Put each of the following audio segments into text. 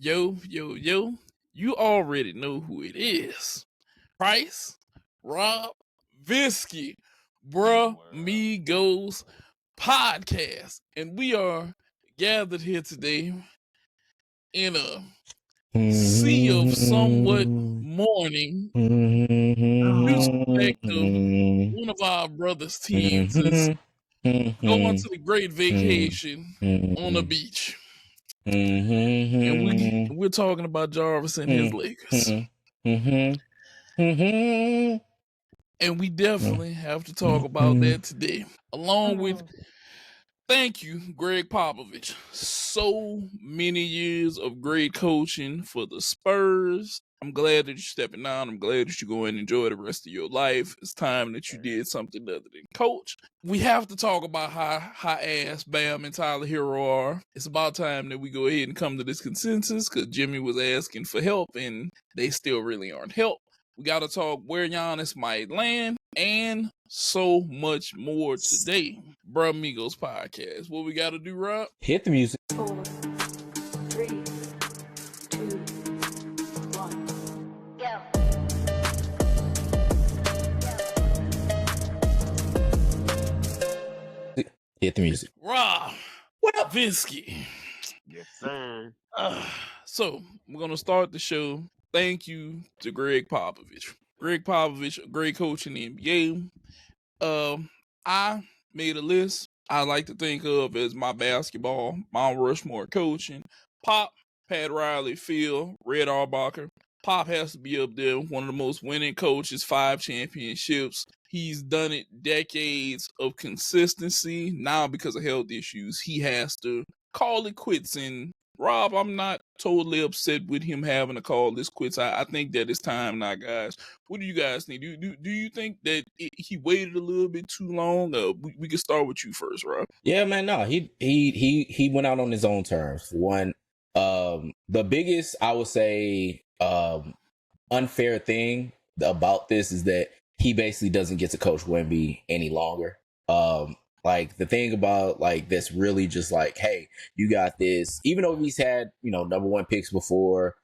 Yo, yo, yo. You already know who it is. Price, Rob, Visky, Bruh Migos Podcast. And we are gathered here today in a sea of somewhat mourning due to the fact of one of our brothers' teams is going to the great vacation on the beach. And we're talking about Jarvis and his Lakers. And we definitely have to talk about that today. Along with, thank you, Greg Popovich. So many years of great coaching for the Spurs. I'm glad that you're stepping down. I'm glad that you're going to enjoy the rest of your life. It's time that you did something other than coach. We have to talk about how ass Bam and Tyler Herro are. It's about time that we go ahead and come to this consensus because Jimmy was asking for help and they still really aren't help. We got to talk where Giannis might land and so much more today. Bruh Migos Podcast. What we got to do, Rob? Hit the music. 4, 3, 2, 1, go. Hit the music. Rob. What up, Visky? Yes, sir. So we're going to start the show. Thank you to Greg Popovich. Greg Popovich, a great coach in the NBA. I made a list I like to think of as my basketball, Mount Rushmore coaching. Pop, Pat Riley, Phil, Red Auerbach. Pop has to be up there, one of the most winning coaches, 5 championships. He's done it decades of consistency. Now, because of health issues, he has to call it quits. And Rob, I'm not totally upset with him having to call this quits. I think that it's time now, guys. What do you guys think? Do you think that he waited a little bit too long? We can start with you first, Rob. Yeah, man. No, he went out on his own terms. One, the biggest, I would say, unfair thing about this is that he basically doesn't get to coach Wemby any longer. Like the thing about like this really just like, hey, you got this. Even though he's had, number 1 picks before,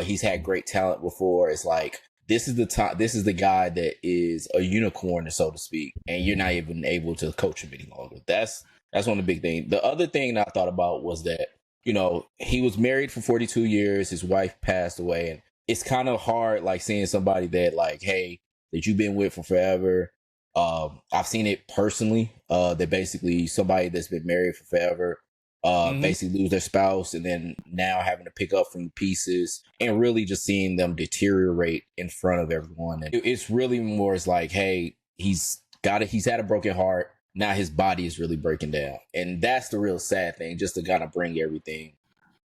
he's had great talent before. It's like, this is the time. This is the guy that is a unicorn, so to speak, and you're not even able to coach him any longer. That's one of the big things. The other thing that I thought about was that, he was married for 42 years. His wife passed away, and it's kind of hard, like seeing somebody that like, hey, that you've been with for forever. I've seen it personally, that basically somebody that's been married for forever, basically lose their spouse and then now having to pick up from the pieces and really just seeing them deteriorate in front of everyone. And it's really more, it's like, hey, he's had a broken heart. Now his body is really breaking down. And that's the real sad thing, just to kind of bring everything,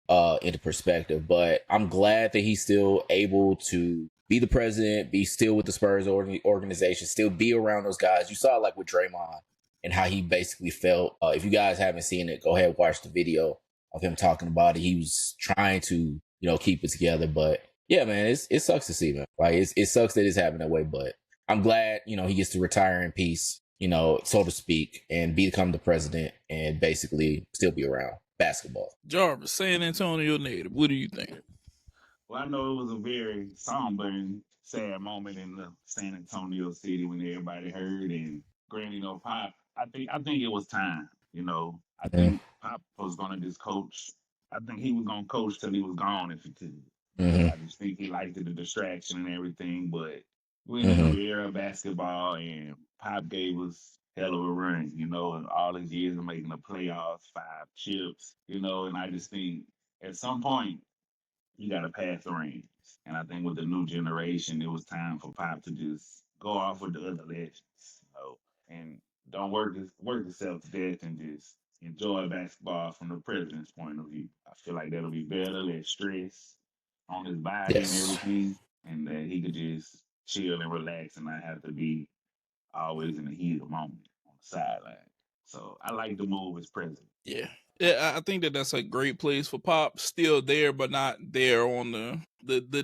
into perspective. But I'm glad that he's still able to be the president, be still with the Spurs organization, still be around those guys. You saw it like with Draymond and how he basically felt. If you guys haven't seen it, go ahead and watch the video of him talking about it. He was trying to, keep it together. But yeah, man, it sucks to see, man. Like it sucks that it's happening that way. But I'm glad, he gets to retire in peace, so to speak, and become the president and basically still be around basketball. Jarvis, San Antonio native. What do you think? Well, I know it was a very somber and sad moment in the San Antonio city when everybody heard. And granted, Pop, I think it was time. I think Pop was going to just coach. I think he was going to coach till he was gone if he could. I just think he liked the distraction and everything. But we're in a new era of basketball, and Pop gave us hell of a run, and all his years of making the playoffs, 5 chips, and I just think at some point, you got to pass the reins. And I think with the new generation, it was time for Pop to just go off with the other legends, and don't work yourself to death and just enjoy basketball from the president's point of view. I feel like that'll be better, less stress on his body and everything, and that he could just chill and relax and not have to be always in the heat of the moment on the sideline. So I like the move as president. Yeah, I think that's a great place for Pop. Still there, but not there on the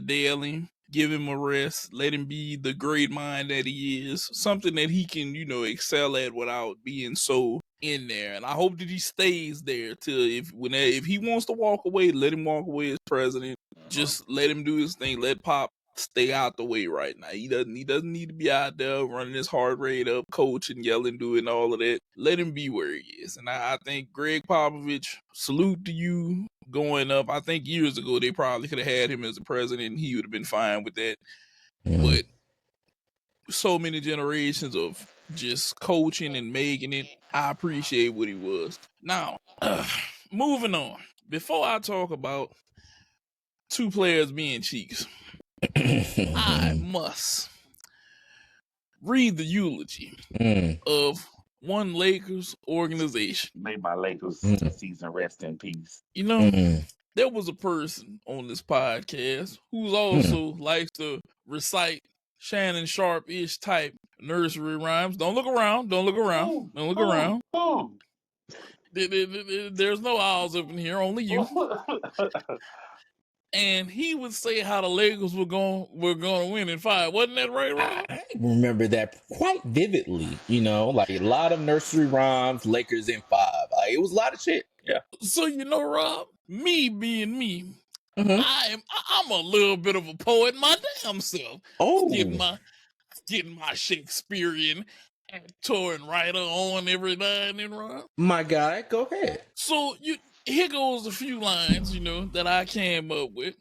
daily. Give him a rest. Let him be the great mind that he is. Something that he can, excel at without being so in there, and I hope that he stays there till if he wants to walk away, let him walk away as president. Just let him do his thing. Let Pop stay out the way right now. He doesn't need to be out there running his heart rate up, coaching, yelling, doing all of that. Let him be where he is. And I think Greg Popovich, salute to you going up. I think years ago they probably could have had him as the president and he would have been fine with that. But so many generations of just coaching and making it, I appreciate what he was. Now, moving on. Before I talk about two players being cheeks, I must read the eulogy of one Lakers organization. May my Lakers season rest in peace. You know, there was a person on this podcast who's also likes to recite Shannon Sharp-ish type nursery rhymes. Don't look around. Don't look around. Don't look around. There's no owls up in here, only you. And he would say how the Lakers were going to win in 5. Wasn't that right, Rob? I remember that quite vividly. You know, like a lot of nursery rhymes, Lakers in 5. Like, it was a lot of shit. Yeah. So you know, Rob, me being me, I'm a little bit of a poet my damn self. Oh, getting my Shakespearean actor and writer on every now and then, Rob. My guy, go ahead. So here goes a few lines, you know, that I came up with.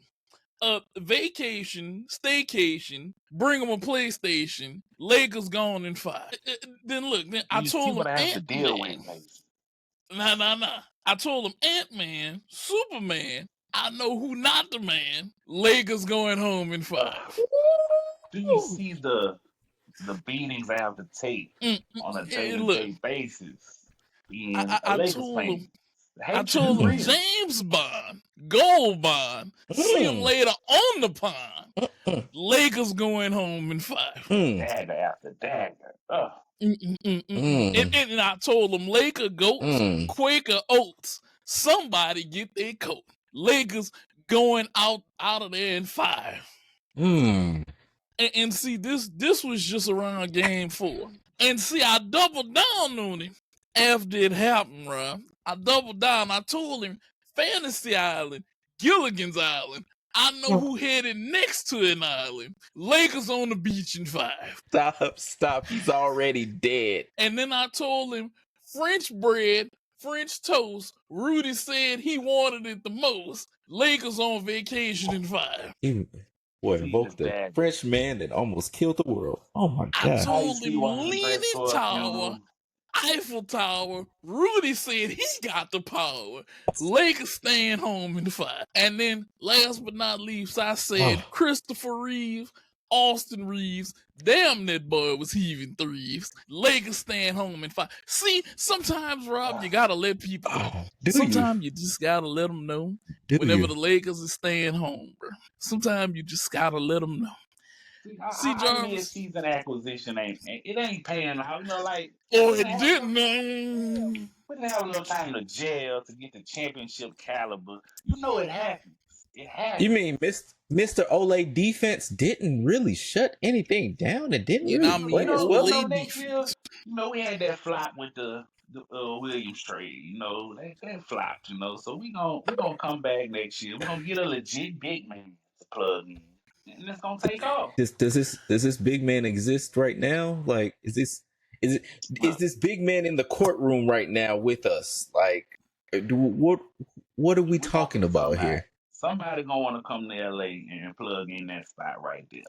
Vacation, staycation, bring them a PlayStation, Lakers gone in 5. Then look, I told him Ant-Man. Nah. I told him Ant-Man, Superman, I know who not the man, Lakers going home in 5. Do you see the beatings I have to take on a day-to-day basis? I told him James Bond, Gold Bond, see him later on the pond. Lakers going home in 5. Dagger after dagger. And I told him Laker goats, Quaker oats, somebody get their coat. Lakers going out of there in 5. And see, this was just around game 4. And see, I doubled down on him after it happened, Rob. I doubled down. I told him Fantasy Island, Gilligan's Island. I know who headed next to an island. Lakers on the beach in 5. Stop. He's already dead. And then I told him French bread, French toast. Rudy said he wanted it the most. Lakers on vacation in 5. Boy, invoked the French man that almost killed the world. Oh my God. I told him Leaning Tower, Eiffel Tower. Rudy said he got the power. Lakers staying home in 5. And then, last but not least, I said Christopher Reeves, Austin Reeves. Damn, that boy was heaving threes. Lakers staying home in 5. See, sometimes, Rob, you gotta let people know. Sometimes you just gotta let them know whenever the Lakers is staying home, bro. Sometimes you just gotta let them know. See, Jarvis, season acquisition ain't paying out. You know, like it didn't. We didn't have enough time to jail to get the championship caliber. You know, it happens. It happens. You mean Mr. Olay defense didn't really shut anything down and didn't really play as well? Next year, you know, we had that flop with the Williams trade. You know, that flopped. You know, so we gonna come back next year. We're gonna get a legit big man to plug in. And it's gonna take off. Does this big man exist right now? Like, is this big man in the courtroom right now with us? Like, what are we talking about here? Somebody gonna want to come to LA and plug in that spot right there.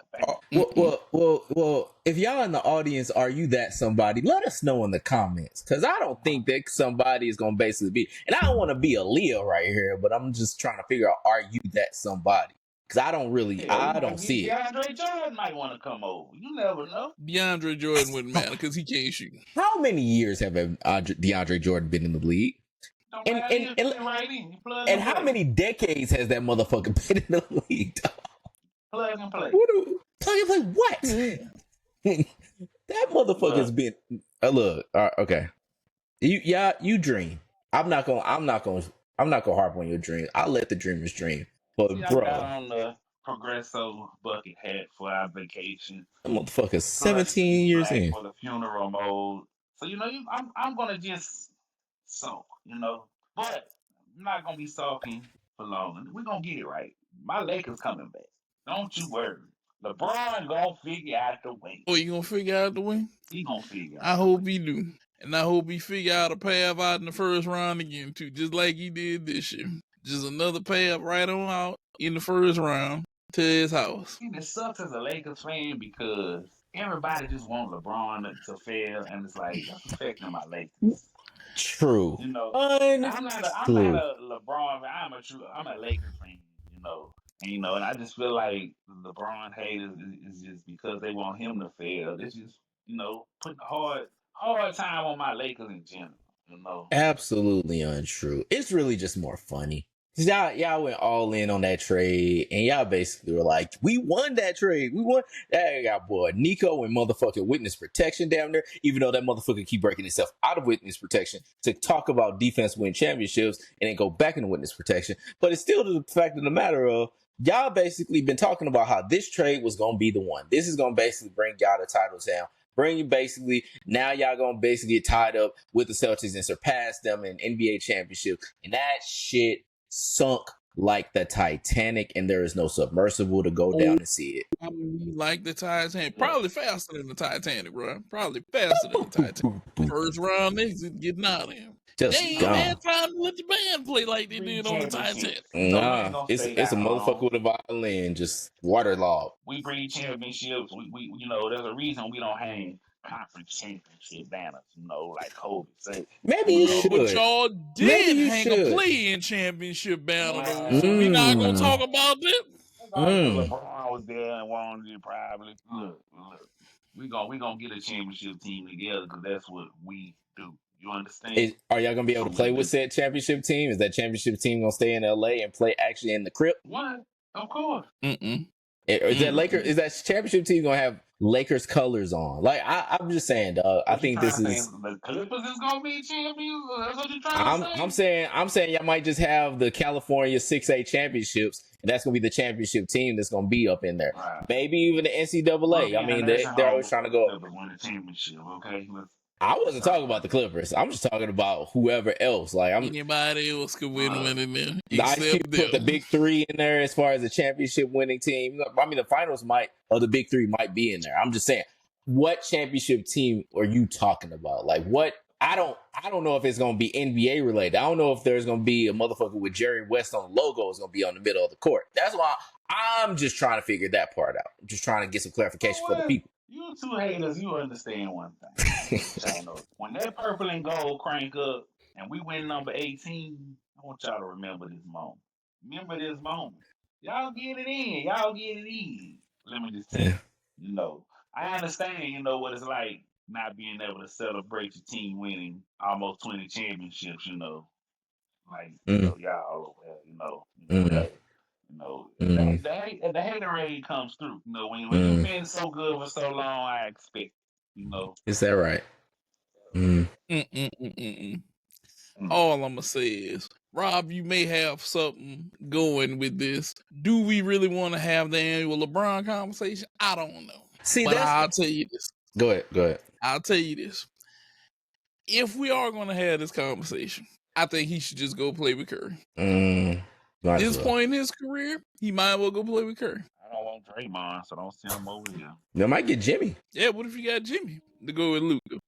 Well, if y'all in the audience, are you that somebody? Let us know in the comments, because I don't think that somebody is gonna basically be. And I don't want to be a Leo right here, but I'm just trying to figure out, are you that somebody? Because I don't see it. DeAndre Jordan might want to come over. You never know. DeAndre Jordan wouldn't matter because he can't shoot. How many years have DeAndre Jordan been in the league? And how many decades has that motherfucker been in the league? Plug and play. Plug and play what? That motherfucker's been. Look, okay. You dream. I'm not gonna harp on your dream. I'll let the dreamers dream. But bro, I got on the Progresso bucket hat for our vacation. That motherfucker's 17 years in for the funeral mode. So you know, I'm gonna just So, but I'm not gonna be sulking for long. We're gonna get it right. My Lakers coming back. Don't you worry. LeBron gonna figure out the way. Oh, you gonna figure out the way? He gonna figure out I the hope way. he do. And I hope he figure out a path out in the first round again, too, just like he did this year. Just another path right on out in the first round to his house. And it sucks as a Lakers fan because everybody just want LeBron to fail, and it's like that's affecting my Lakers. True. I'm not a LeBron fan. I'm a Lakers fan. And I just feel like LeBron haters is just because they want him to fail. It's just putting a hard time on my Lakers in general. Absolutely untrue. It's really just more funny. Y'all went all in on that trade, and y'all basically were like, we won that trade. We won. That got boy Nico and motherfucking witness protection down there, even though that motherfucker keep breaking himself out of witness protection to talk about defense win championships and then go back into witness protection. But it's still the fact of the matter of y'all basically been talking about how this trade was going to be the one. This is going to basically bring y'all the title down. Bring you basically, now y'all gonna basically get tied up with the Celtics and surpass them in NBA championship. And that shit sunk like the Titanic, and there is no submersible to go down and see it. I mean, like the Titanic. Probably faster than the Titanic, bro. Probably faster than the Titanic. First round exit, getting out of here. Just they ain't gone. had time to let the band play like they did on the Titanic. Nah, it's a motherfucker with a violin, just waterlogged. We bring championships. We there's a reason we don't hang conference championship banners, like Kobe said. Maybe you should. But y'all did hang a play-in championship banner, though. So we not gonna talk about that. LeBron was there and won it probably. Look, we gonna get a championship team together because that's what we do. You understand? Are y'all gonna be able to play with said championship team? Is that championship team gonna stay in LA and play actually in the crypt? What? Of course. Is that Lakers? Is that championship team gonna have Lakers colors on? Like I'm just saying, dog. I think this is the Clippers is gonna be champions. That's what you're trying to say. I'm saying y'all might just have the California 6A championships, and that's gonna be the championship team that's gonna be up in there. Right. Maybe even the NCAA. Well, I mean, they're always trying to go. Win the championship, okay? I wasn't talking about the Clippers. I'm just talking about whoever else. Like anybody else could win in there. I just put the big three in there as far as the championship winning team. I mean, the finals the big three might be in there. I'm just saying, what championship team are you talking about? Like what? I don't know if it's gonna be NBA related. I don't know if there's gonna be a motherfucker with Jerry West on the logo is gonna be on the middle of the court. That's why I'm just trying to figure that part out. I'm just trying to get some clarification for the people. You two haters, you understand one thing. When that purple and gold crank up and we win number 18, I want y'all to remember this moment. Y'all get it in. Let me just tell you, I understand, what it's like not being able to celebrate your team winning almost 20 championships, like, y'all, the haterade comes through. When you've been so good for so long, I expect, Is that right? All I'm gonna say is, Rob, you may have something going with this. Do we really want to have the annual LeBron conversation? I don't know. But I'll tell you this. Go ahead. I'll tell you this. If we are going to have this conversation, I think he should just go play with Curry. At this point in his career, he might as well go play with Curry. I don't want Draymond, so don't send him over here. They might get Jimmy. Yeah, what if you got Jimmy to go with Luka?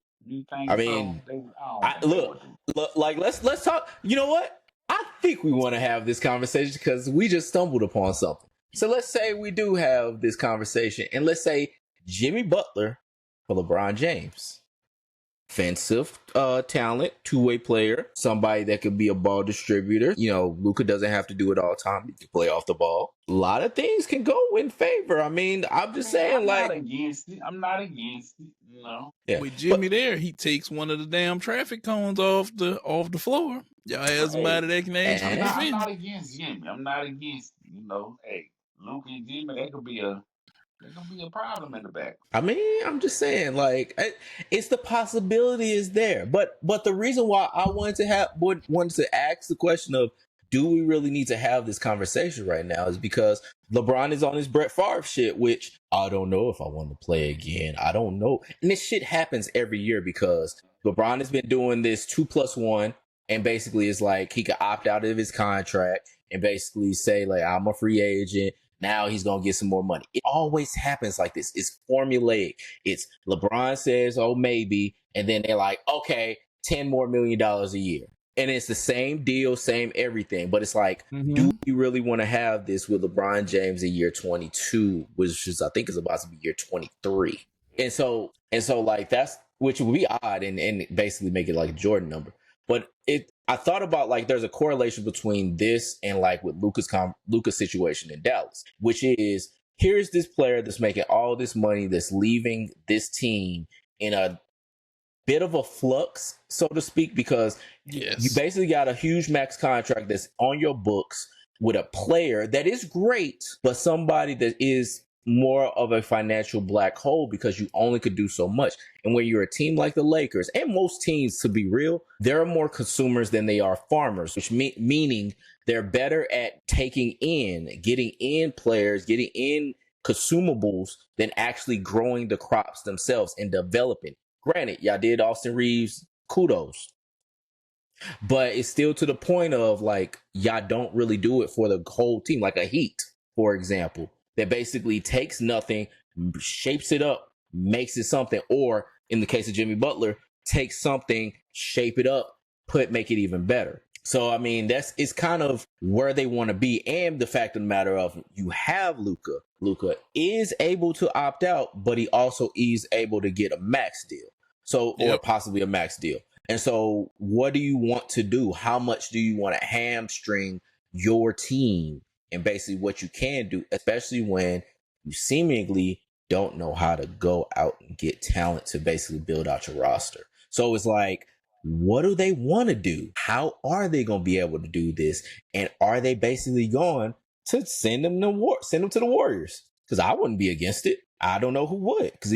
I mean, look, like let's talk. You know what? I think we want to have this conversation because we just stumbled upon something. So let's say we do have this conversation, and let's say Jimmy Butler for LeBron James. Offensive talent, two-way player, somebody that could be a ball distributor. Luka doesn't have to do it all the time. He can play off the ball. A lot of things can go in favor. I mean, I'm just saying, I'm not against it. Yeah. With Jimmy there, he takes one of the damn traffic cones off the floor. Y'all have somebody that can actually defend. I'm not against Jimmy. Hey, Luka and Jimmy, that could be a problem in the back. I mean, I'm just saying, like, it's the possibility is there, but the reason why I wanted to ask the question of do we really need to have this conversation right now is because LeBron is on his Brett Favre shit, which I don't know if I want to play again. I don't know, and this shit happens every year because LeBron has been doing this 2+1. and basically it's like he could opt out of his contract and basically say like, I'm a free agent. Now he's going to get some more money. It always happens like this. It's formulaic. It's LeBron says, oh, maybe. And then they're like, okay, $10 more million a year. And it's the same deal, same everything. But it's like, do you really want to have this with LeBron James in year 22, which is, I think is about to be year 23. And so like that's, which would be odd and basically make it like a Jordan number. But I thought about like there's a correlation between this and like with Luka's situation in Dallas, which is here's this player that's making all this money that's leaving this team in a bit of a flux, so to speak, because you basically got a huge max contract that's on your books with a player that is great, but somebody that is more of a financial black hole because you only could do so much. And when you're a team like the Lakers, and most teams, to be real, there are more consumers than they are farmers, which meaning they're better at getting in players, getting in consumables than actually growing the crops themselves and developing. Granted, y'all did Austin Reeves, kudos. But it's still to the point of like, y'all don't really do it for the whole team, like a Heat, for example, that basically takes nothing, shapes it up, makes it something. Or in the case of Jimmy Butler, takes something, shape it up, make it even better. So, I mean, it's kind of where they want to be. And the fact of the matter of you have Luka. Luka is able to opt out, but he also is able to get a max deal. So, or possibly a max deal. And so what do you want to do? How much do you want to hamstring your team and basically what you can do, especially when you seemingly don't know how to go out and get talent to basically build out your roster. So it's like, what do they want to do? How are they going to be able to do this? And are they basically going to send them to the Warriors? Because I wouldn't be against it. I don't know who would. Because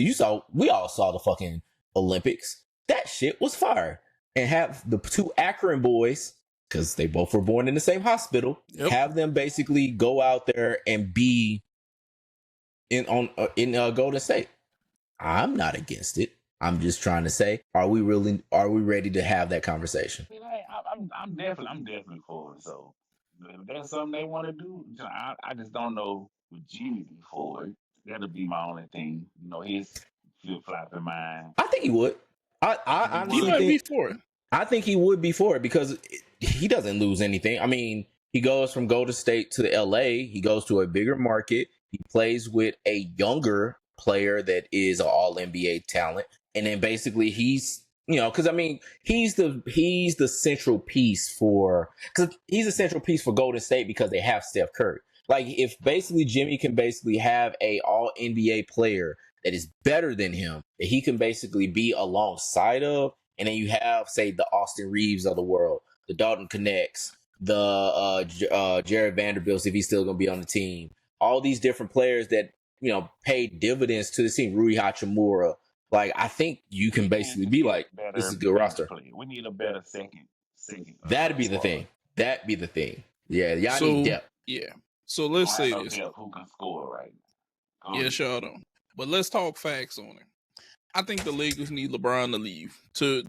we all saw the fucking Olympics. That shit was fire. And have the two Akron boys, because they both were born in the same hospital, have them basically go out there and be in Golden State. I'm not against it. I'm just trying to say, are we ready to have that conversation? I'm definitely for it. So if that's something they want to do, I just don't know would Jimmy be for it. That'll be my only thing. You know, his flip-flopping mind. I think he would. I honestly might be for it. I think he would be for it because he doesn't lose anything. I mean, he goes from Golden State to LA. He goes to a bigger market. He plays with a younger player that is an all NBA talent. And then basically he's, because I mean, he's the central piece for Golden State because they have Steph Curry. Like if basically Jimmy can basically have a all NBA player that is better than him, that he can basically be alongside of, and then you have, say, the Austin Reeves of the world, the Dalton Connects, the Jared Vanderbilt, if he's still going to be on the team. All these different players that, pay dividends to the team. Rui Hachimura. Like, I think you can basically be like, this is a good roster. We need a better second. That'd be the thing. That'd be the thing. Yeah, y'all need depth. Yeah. So let's say this. Who can score right now? Yeah, sure don't. But let's talk facts on it. I think the Lakers need LeBron to leave to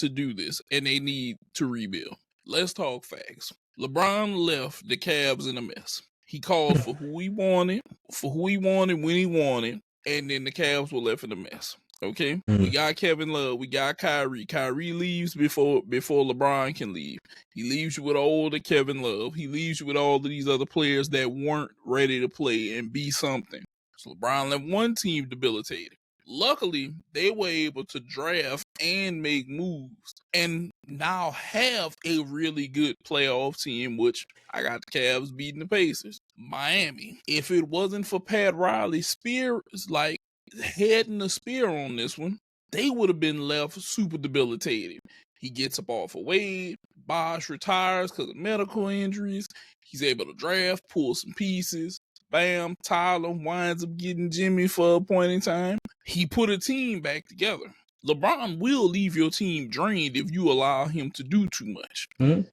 do this, and they need to rebuild. Let's talk facts. LeBron left the Cavs in a mess. He called for who he wanted, when he wanted, and then the Cavs were left in a mess. Okay? We got Kevin Love. We got Kyrie. Kyrie leaves before LeBron can leave. He leaves you with older Kevin Love. He leaves you with all of these other players that weren't ready to play and be something. So LeBron left one team debilitated. Luckily, they were able to draft and make moves and now have a really good playoff team, which I got the Cavs beating the Pacers. Miami. If it wasn't for Pat Riley's spear, like heading the spear on this one, they would have been left super debilitated. He gets up off of Wade. Bosh retires because of medical injuries. He's able to draft, pull some pieces. Bam, Tyler winds up getting Jimmy for a point in time. He put a team back together. LeBron will leave your team drained if you allow him to do too much.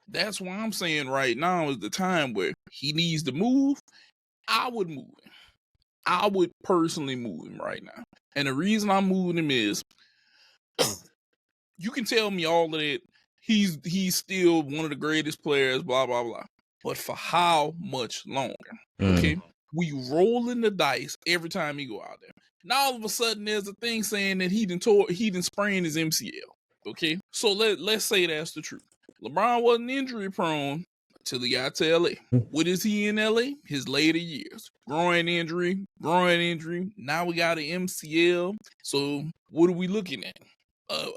That's why I'm saying right now is the time where he needs to move. I would move him. I would personally move him right now. And the reason I'm moving him is you can tell me all of that. he's still one of the greatest players, blah, blah, blah. But for how much longer? Okay. We rolling the dice every time he go out there. Now all of a sudden there's a thing saying that he didn't sprain his MCL. Okay. So let's say that's the truth. LeBron wasn't injury prone until he got to LA. What is he in LA? His later years. Groin injury. Now we got an MCL. So what are we looking at?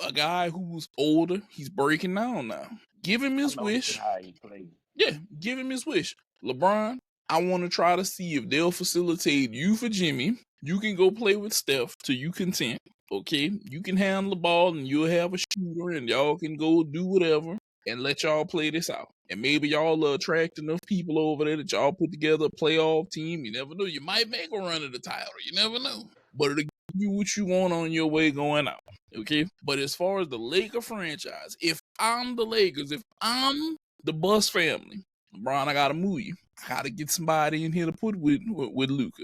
A guy who's older. He's breaking down now. Give him his wish. How he played. Yeah, give him his wish. LeBron, I want to try to see if they'll facilitate you for Jimmy. You can go play with Steph till you content. Okay, you can handle the ball and you'll have a shooter and y'all can go do whatever and let y'all play this out. And maybe y'all attract enough people over there that y'all put together a playoff team. You never know. You might make a run at the title. You never know. But it'll give you what you want on your way going out. Okay? But as far as the Laker franchise, if I'm the Lakers, if I'm the Bus family, LeBron, I gotta move you. I gotta get somebody in here to put with Luka.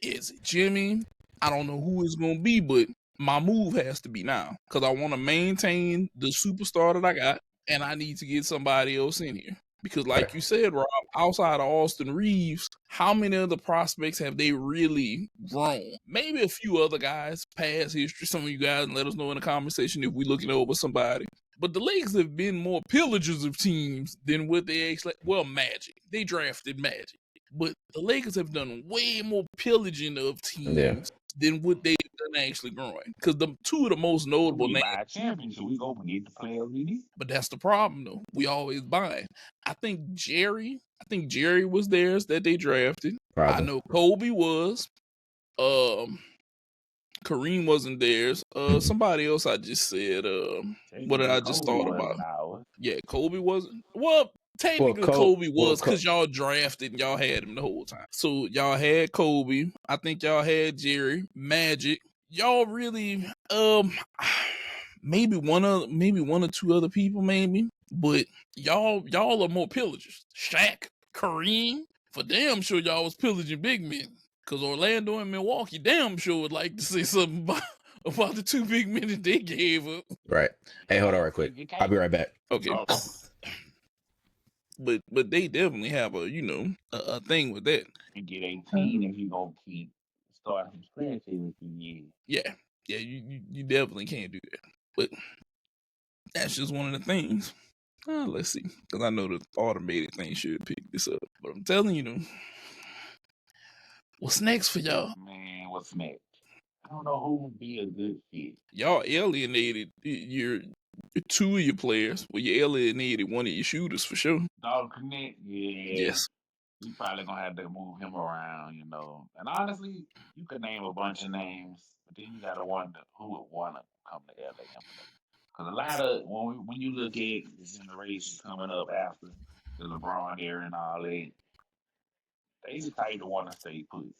Is it Jimmy? I don't know who it's gonna be, but my move has to be now because I want to maintain the superstar that I got, and I need to get somebody else in here. Because, like you said, Rob, outside of Austin Reeves, how many other prospects have they really grown? Maybe a few other guys, past history. Some of you guys let us know in the conversation if we're looking over somebody. But the Lakers have been more pillagers of teams than what they actually. Well, Magic. They drafted Magic. But the Lakers have done way more pillaging of teams than what they've done actually growing. Because the two of the most notable names. Buy a championship, we go get the players we need. But that's the problem, though. We always buy. I think Jerry was theirs that they drafted. Probably. I know Kobe was. Kareem wasn't theirs. Somebody else I just said. What did I just thought about? Yeah, Kobe wasn't. Well, technically Kobe was because y'all drafted and y'all had him the whole time. So y'all had Kobe. I think y'all had Jerry, Magic. Y'all really, maybe one or two other people, maybe. But y'all are more pillagers. Shaq, Kareem, for damn sure y'all was pillaging big men. Because Orlando and Milwaukee damn sure would like to say something about the two big men that they gave up. Right. Hey, hold on right quick. I'll be right back. Okay. But they definitely have a thing with that. You get 18 if you gonna keep starting from scratch every few years. Yeah, you definitely can't do that. But that's just one of the things. Let's see, because I know the automated thing should pick this up. But I'm telling you, what's next for y'all? Man, what's next? I don't know who would be a good fit. Y'all alienated your two of your players. Well, you alienated one of your shooters for sure. Dog Connect, yeah. Yes. You probably gonna have to move him around, And honestly, you could name a bunch of names, but then you gotta wonder who would want to come to LA. Because a lot of when you look at the generation coming up after the LeBron era and all that, they the type to want to stay put.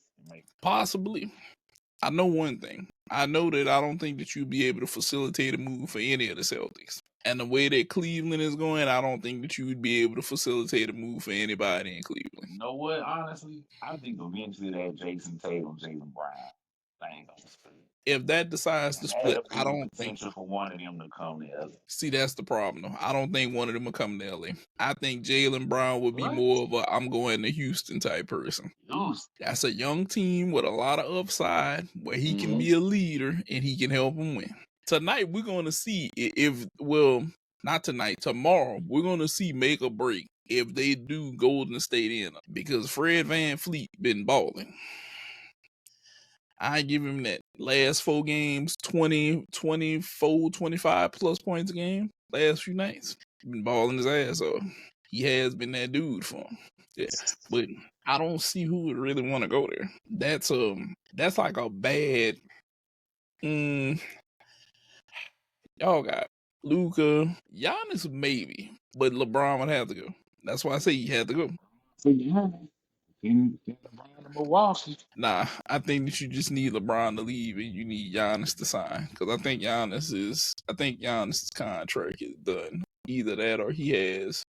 Possibly. I know one thing. I know that I don't think that you'd be able to facilitate a move for any of the Celtics. And the way that Cleveland is going, I don't think that you would be able to facilitate a move for anybody in Cleveland. You know what? Honestly, I think eventually that Jason Tatum, Jaylen Brown thing gonna split. If that decides to split, I don't think for one of them to come to LA. See, that's the problem, though. I don't think one of them will come to LA. I think Jaylen Brown would be more of a I'm going to Houston type person. That's a young team with a lot of upside where he can be a leader and he can help them win. Tonight, we're going to see not tonight, tomorrow, we're going to see make or break if they do Golden State in because Fred VanVleet been balling. I give him that last 4 games, 20, 24, 25 plus points a game. Last few nights. He's been balling his ass off. He has been that dude for him. Yeah. But I don't see who would really want to go there. That's like a bad y'all got Luka, Giannis maybe, but LeBron would have to go. That's why I say he had to go. Nah, I think that you just need LeBron to leave and you need Giannis to sign. Because I think Giannis' contract is done. Either that or he has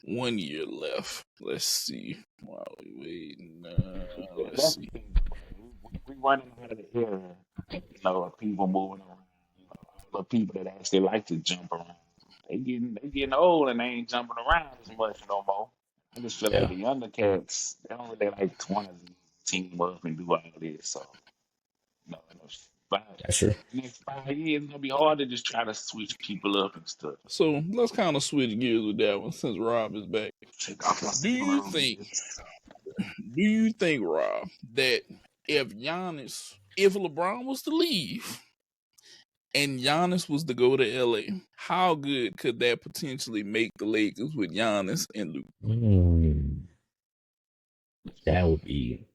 1 year left. Let's see. While we waiting, let's see. We running out of the era. People moving around. The people that actually like to jump around. they getting old and they ain't jumping around as much no more. I just feel like Yeah, the younger cats, they don't really like 20 team up and do all this. So no, but that's true. next 5 years, it's gonna be hard to just try to switch people up and stuff. So let's kind of switch gears with that one since Rob is back. Check off my Do you room. think, Rob, that if LeBron was to leave and Giannis was to go to LA, how good could that potentially make the Lakers with Giannis and Luka? That would be.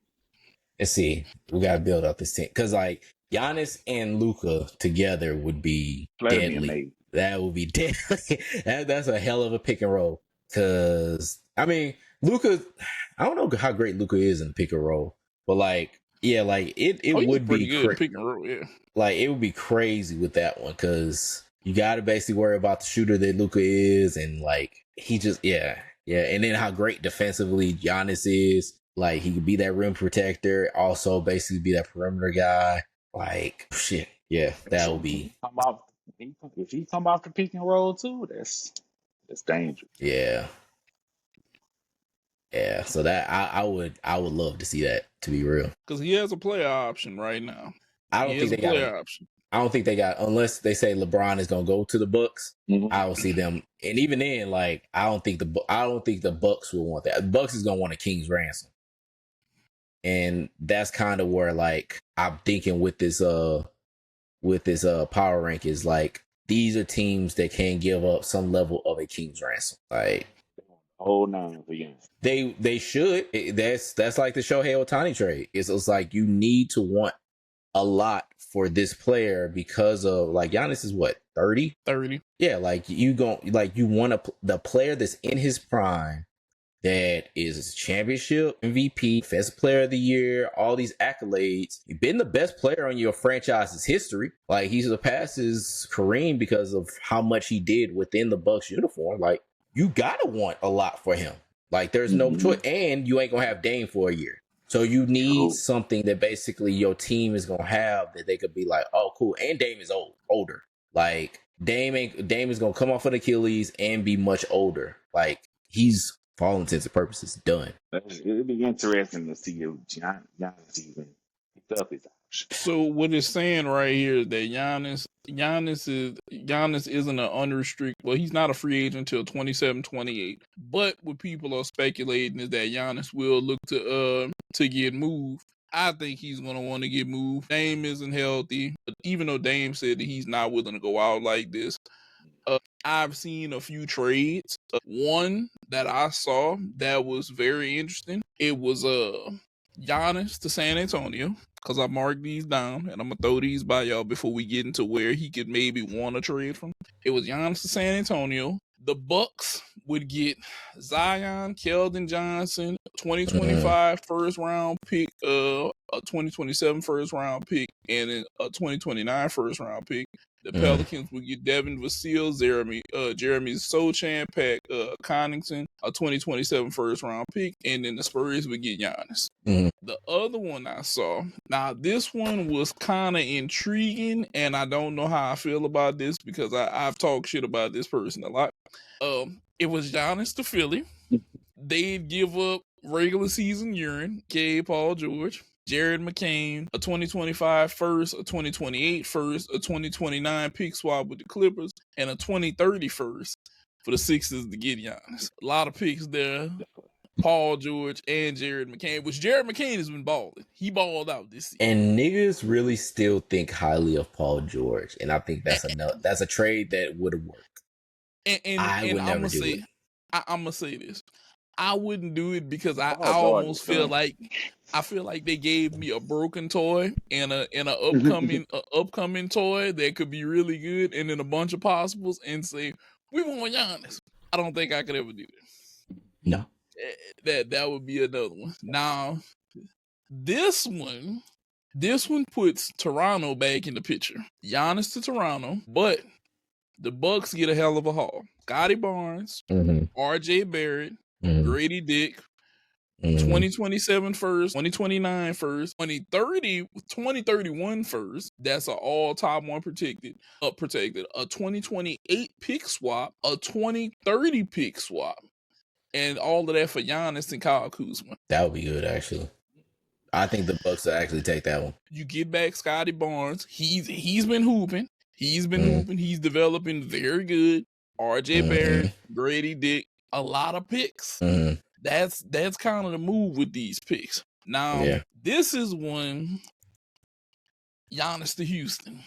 Let's see. We gotta build up this team because like Giannis and Luka together would be deadly. That would be deadly. That's a hell of a pick and roll. Because I mean, Luka, I don't know how great Luka is in pick and roll, but like, yeah, like it would be good pick and roll. Yeah, like it would be crazy with that one because you got to basically worry about the shooter that Luka is, and like he just yeah, and then how great defensively Giannis is. Like he could be that rim protector, also basically be that perimeter guy. Like shit, yeah, that would be. If he come off the pick and roll too, that's dangerous. Yeah. So that I would love to see that, to be real. Because he has a player option right now. I don't think they got option. I don't think they got, unless they say LeBron is gonna go to the Bucks. Mm-hmm. I don't see them, and even then, like I don't think the Bucks will want that. The Bucks is gonna want a king's ransom. And that's kind of where like I'm thinking with this power rank is like these are teams that can give up some level of a king's ransom. Like oh no, they should. That's like the Shohei Ohtani trade. It's like you need to want a lot for this player because of like Giannis is what 30. Yeah, like you want the player that's in his prime. That is championship MVP, defensive player of the year, all these accolades. You've been the best player in your franchise's history. Like he surpasses Kareem because of how much he did within the Bucks uniform. Like you gotta want a lot for him. Like there's no choice, and you ain't gonna have Dame for a year. So you need something that basically your team is gonna have that they could be like, oh cool. And Dame is older. Like Dame is gonna come off of Achilles and be much older. Like he's, for all intents and purposes, done. It'll be interesting to see if Giannis even pick up his option. So what it's saying right here is that Giannis isn't an unrestricted. Well, he's not a free agent until 27, 28. But what people are speculating is that Giannis will look to get moved. I think he's gonna want to get moved. Dame isn't healthy, but even though Dame said that he's not willing to go out like this. I've seen a few trades. One that I saw that was very interesting. It was Giannis to San Antonio, because I marked these down, and I'm going to throw these by y'all before we get into where he could maybe want to trade from. It was Giannis to San Antonio. The Bucks would get Zion, Keldon Johnson, 2025 first round pick, a 2027 first round pick, and a 2029 first round pick. The Pelicans would get Devin Vassell, Jeremy Sochan, Pat Connaughton, a 2027 first round pick, and then the Spurs would get Giannis. The other one I saw, now this one was kind of intriguing, and I don't know how I feel about this because I've talked shit about this person a lot. It was Giannis to Philly. They'd give up regular season urine, Paul George, Jared McCain, a 2025 first, a 2028 first, a 2029 pick swap with the Clippers, and a 2030 first for the Sixers to get Giannis. A lot of picks there. Paul George and Jared McCain, which Jared McCain has been balling. He balled out this season. And niggas really still think highly of Paul George, and I think that's a trade that would have worked. And I'm gonna say this. I wouldn't do it because I almost feel like they gave me a broken toy and an upcoming toy that could be really good, and then a bunch of possibles, and say we want Giannis. I don't think I could ever do that. No, that would be another one. Now, this one puts Toronto back in the picture. Giannis to Toronto, but the Bucks get a hell of a haul. Scotty Barnes, RJ Barrett. Grady Dick, Mhm. 2027 first, 2029 first, 2031 first. That's an all top one protected. A 2028 pick swap, a 2030 pick swap, and all of that for Giannis and Kyle Kuzma. That would be good, actually. I think the Bucks will actually take that one. You get back Scotty Barnes. He's been hooping. He's been hooping. He's developing very good. RJ Barrett, Grady Dick, a lot of picks. That's kind of the move with these picks. Now, this is one Giannis to Houston.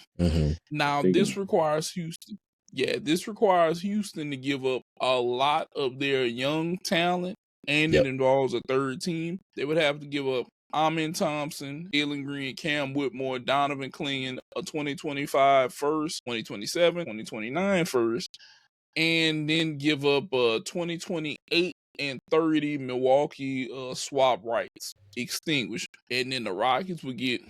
Now, this requires Houston. Yeah, this requires Houston to give up a lot of their young talent, and it involves a third team. They would have to give up Amin Thompson, Jalen Green, Cam Whitmore, Donovan Clingan, a 2025 first, 2027, 2029 first, and then give up 2028 and 30 Milwaukee swap rights extinguished. And then the Rockets would get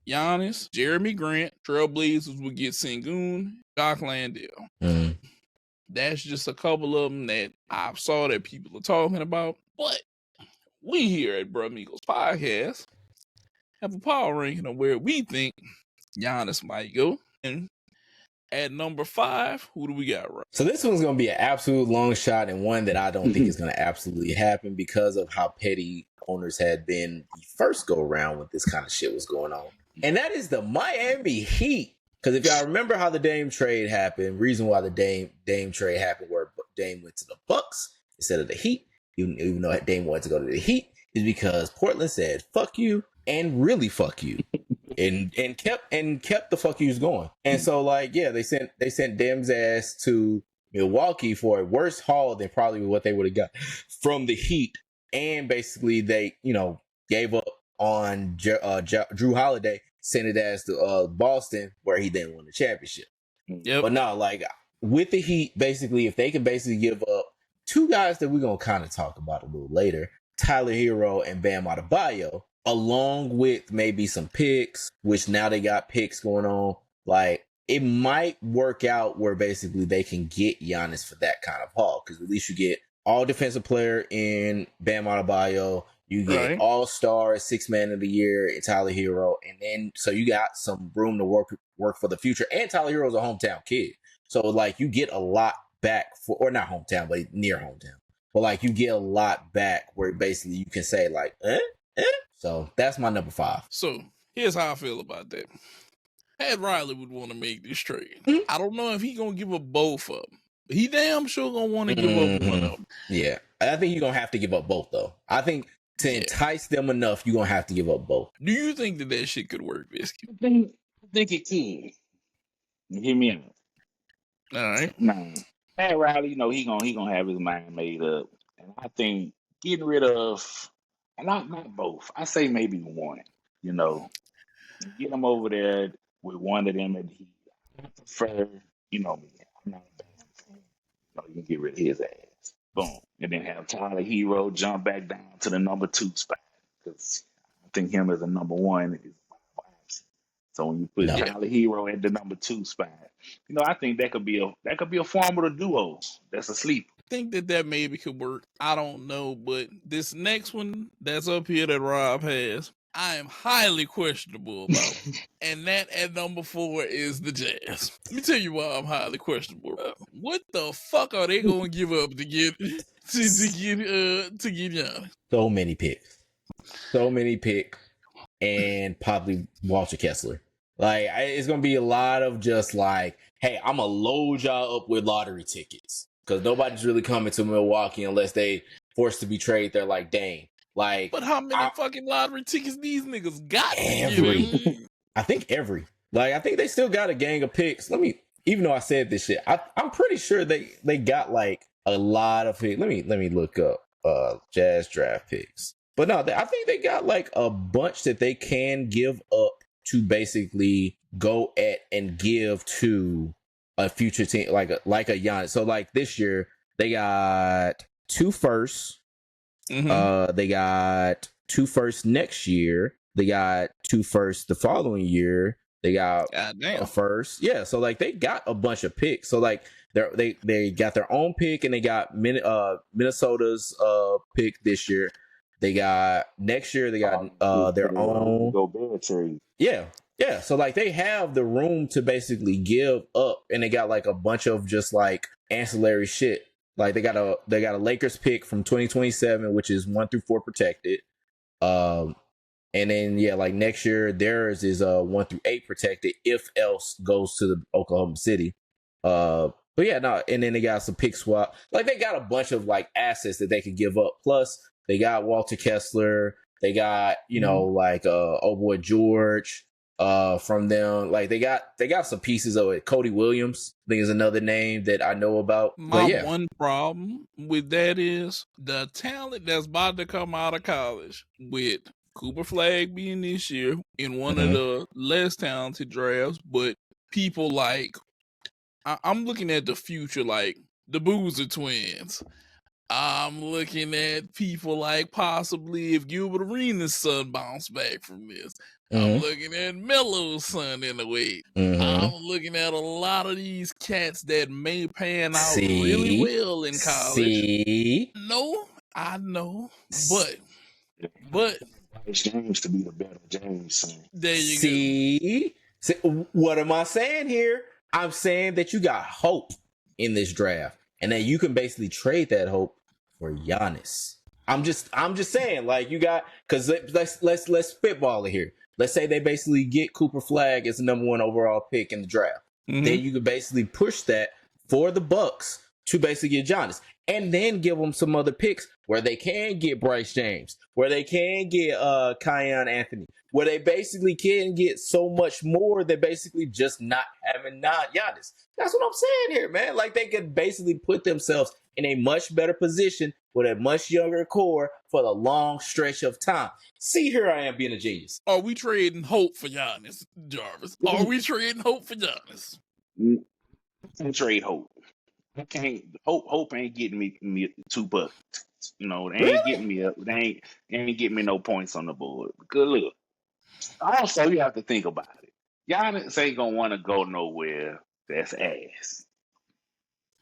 Giannis, Jeremy Grant, Trailblazers would get Sengun, Jock Landale. That's just a couple of them that I saw that people are talking about. But we here at Bruh Migos Podcast have a power ranking of where we think Giannis might go. And at number 5, who do we got, right? So this one's going to be an absolute long shot, and one that I don't think is going to absolutely happen because of how petty owners had been the first go around when this kind of shit was going on. And that is the Miami Heat. Because if y'all remember how the Dame trade happened, reason why the Dame trade happened where Dame went to the Bucks instead of the Heat, even though Dame wanted to go to the Heat, is because Portland said fuck you and really fuck you, and kept the fuck yous going. And so they sent Dame's ass to Milwaukee for a worse haul than probably what they would have got from the Heat, and basically they gave up on Drew Holiday, sent it as to Boston, where he then won the championship. But no, with the Heat, basically, if they can basically give up two guys that we're going to kind of talk about a little later, Tyler Herro and Bam Adebayo, along with maybe some picks, which now they got picks going on, it might work out where basically they can get Giannis for that kind of haul, because at least you get all defensive player in Bam Adebayo, you get all-star 6th man of the year in Tyler Herro, and then so you got some room to work for the future. And Tyler Herro's a hometown kid, so you get a lot back for, or not hometown, but near hometown. But you get a lot back where basically you can say So that's my number 5. So here's how I feel about that. Pat Riley would want to make this trade. I don't know if he gonna give up both of them. But he damn sure gonna want to give up one of them. Yeah, I think you're gonna have to give up both though. I think to entice them enough, you're gonna have to give up both. Do you think that shit could work, Biscuit? I think it could. Hear me out. All right. Nah. Pat Riley, he gonna have his mind made up, and I think getting rid of, and not both. I say maybe one. Get them over there with one of them, and I prefer, I'm not a bad fan. You can get rid of his ass. Boom, and then have Tyler Herro jump back down to the number 2 spot, because I think him as a number 1 is. So when you put Tyler Herro at the number 2 spot, I think that could be a formidable duo that's a sleeper. I think that maybe could work. I don't know, but this next one that's up here that Rob has, I am highly questionable about. And that at number 4 is the Jazz. Let me tell you why I'm highly questionable about. What the fuck are they gonna give up to get Giannis? So many picks. And probably Walter Kessler. It's going to be a lot of just hey, I'm going to load y'all up with lottery tickets. Because nobody's really coming to Milwaukee unless they forced to be traded there like Dame. But how many fucking lottery tickets these niggas got? Every. I think every. I think they still got a gang of picks. Even though I said this shit, I'm pretty sure they got a lot of picks. Let me look up Jazz draft picks. But no, I think they got a bunch that they can give up to basically go at and give to a future team, like a Giannis. So this year they got 2 firsts. They got 2 firsts next year. They got 2 firsts the following year. They got a first. Yeah, so they got a bunch of picks. So they got their own pick, and they got Minnesota's pick this year. They got next year. They got their own. Go bear trade. Yeah. So like they have the room to basically give up, and they got like a bunch of just like ancillary shit. Like they got a Lakers pick from 2027, which is 1 through 4 protected. And then like next year theirs is 1 through 8 protected if else goes to the Oklahoma City. But yeah, no, and then they got some pick swap. Like they got a bunch of like assets that they could give up. Plus they got Walter Kessler. They got like old boy George from them. Like they got some pieces of it. Cody Williams, I think, is another name that I know about. My one problem with that is the talent that's about to come out of college with Cooper Flag being this year in one of the less talented drafts, but people like I'm looking at the future, like the Boozer twins. I'm looking at people like possibly if Gilbert Arenas' son bounced back from this. I'm looking at Melo's son in a way. I'm looking at a lot of these cats that may pan out really well in college. No, I know, but James to be the better James son. There you go. See, what am I saying here? I'm saying that you got hope in this draft, and that you can basically trade that hope for Giannis. I'm just saying, like, you got, because let's spitball it here. Let's say they basically get Cooper Flag as the number 1 overall pick in the draft. Then you could basically push that for the Bucks to basically get Giannis, and then give them some other picks where they can get Bryce James, where they can get Kiyan Anthony, where they basically can get so much more than basically just not having Giannis. That's what I'm saying here, man. Like they could basically put themselves in a much better position with a much younger core for the long stretch of time. See, here I am being a genius. Are we trading hope for Giannis, Jarvis? Are we trading hope for Giannis? Trade hope. I can't. Hope ain't getting me 2 bucks. They ain't getting me up. They ain't getting me no points on the board. Good look. Also, you have to think about it. Giannis ain't gonna want to go nowhere that's ass.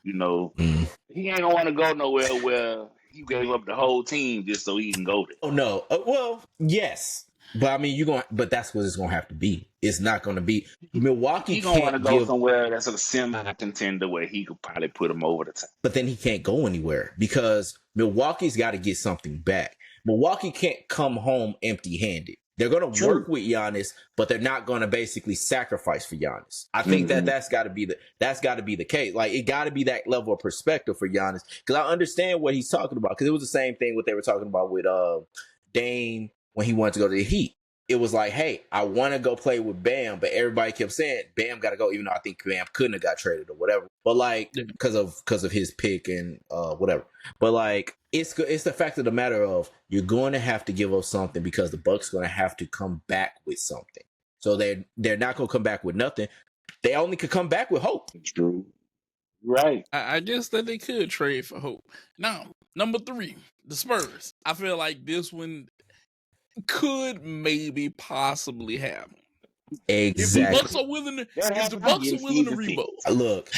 He ain't gonna want to go nowhere where he gave up the whole team just so he can go there. Oh no. Well, yes. But I mean, but that's what it's gonna have to be. It's not gonna be Milwaukee. He gonna want to go somewhere that's a semi-contender where he could probably put him over the top. But then he can't go anywhere because Milwaukee's got to get something back. Milwaukee can't come home empty-handed. They're gonna work with Giannis, but they're not gonna basically sacrifice for Giannis. I think that's got to be the case. Like it got to be that level of perspective for Giannis, because I understand what he's talking about. Because it was the same thing what they were talking about with Dame. When he wanted to go to the Heat, it was like, hey, I want to go play with Bam, but everybody kept saying Bam got to go, even though I think Bam couldn't have got traded or whatever. But like, because of his pick and whatever. But like, it's the fact of the matter of you're going to have to give up something because the Bucks going to have to come back with something. So they're not going to come back with nothing. They only could come back with hope. It's true. Right. I guess that they could trade for hope. Now, number 3, the Spurs. I feel like this one could maybe possibly happen. Exactly. If the Bucks are willing to rebuild. Look,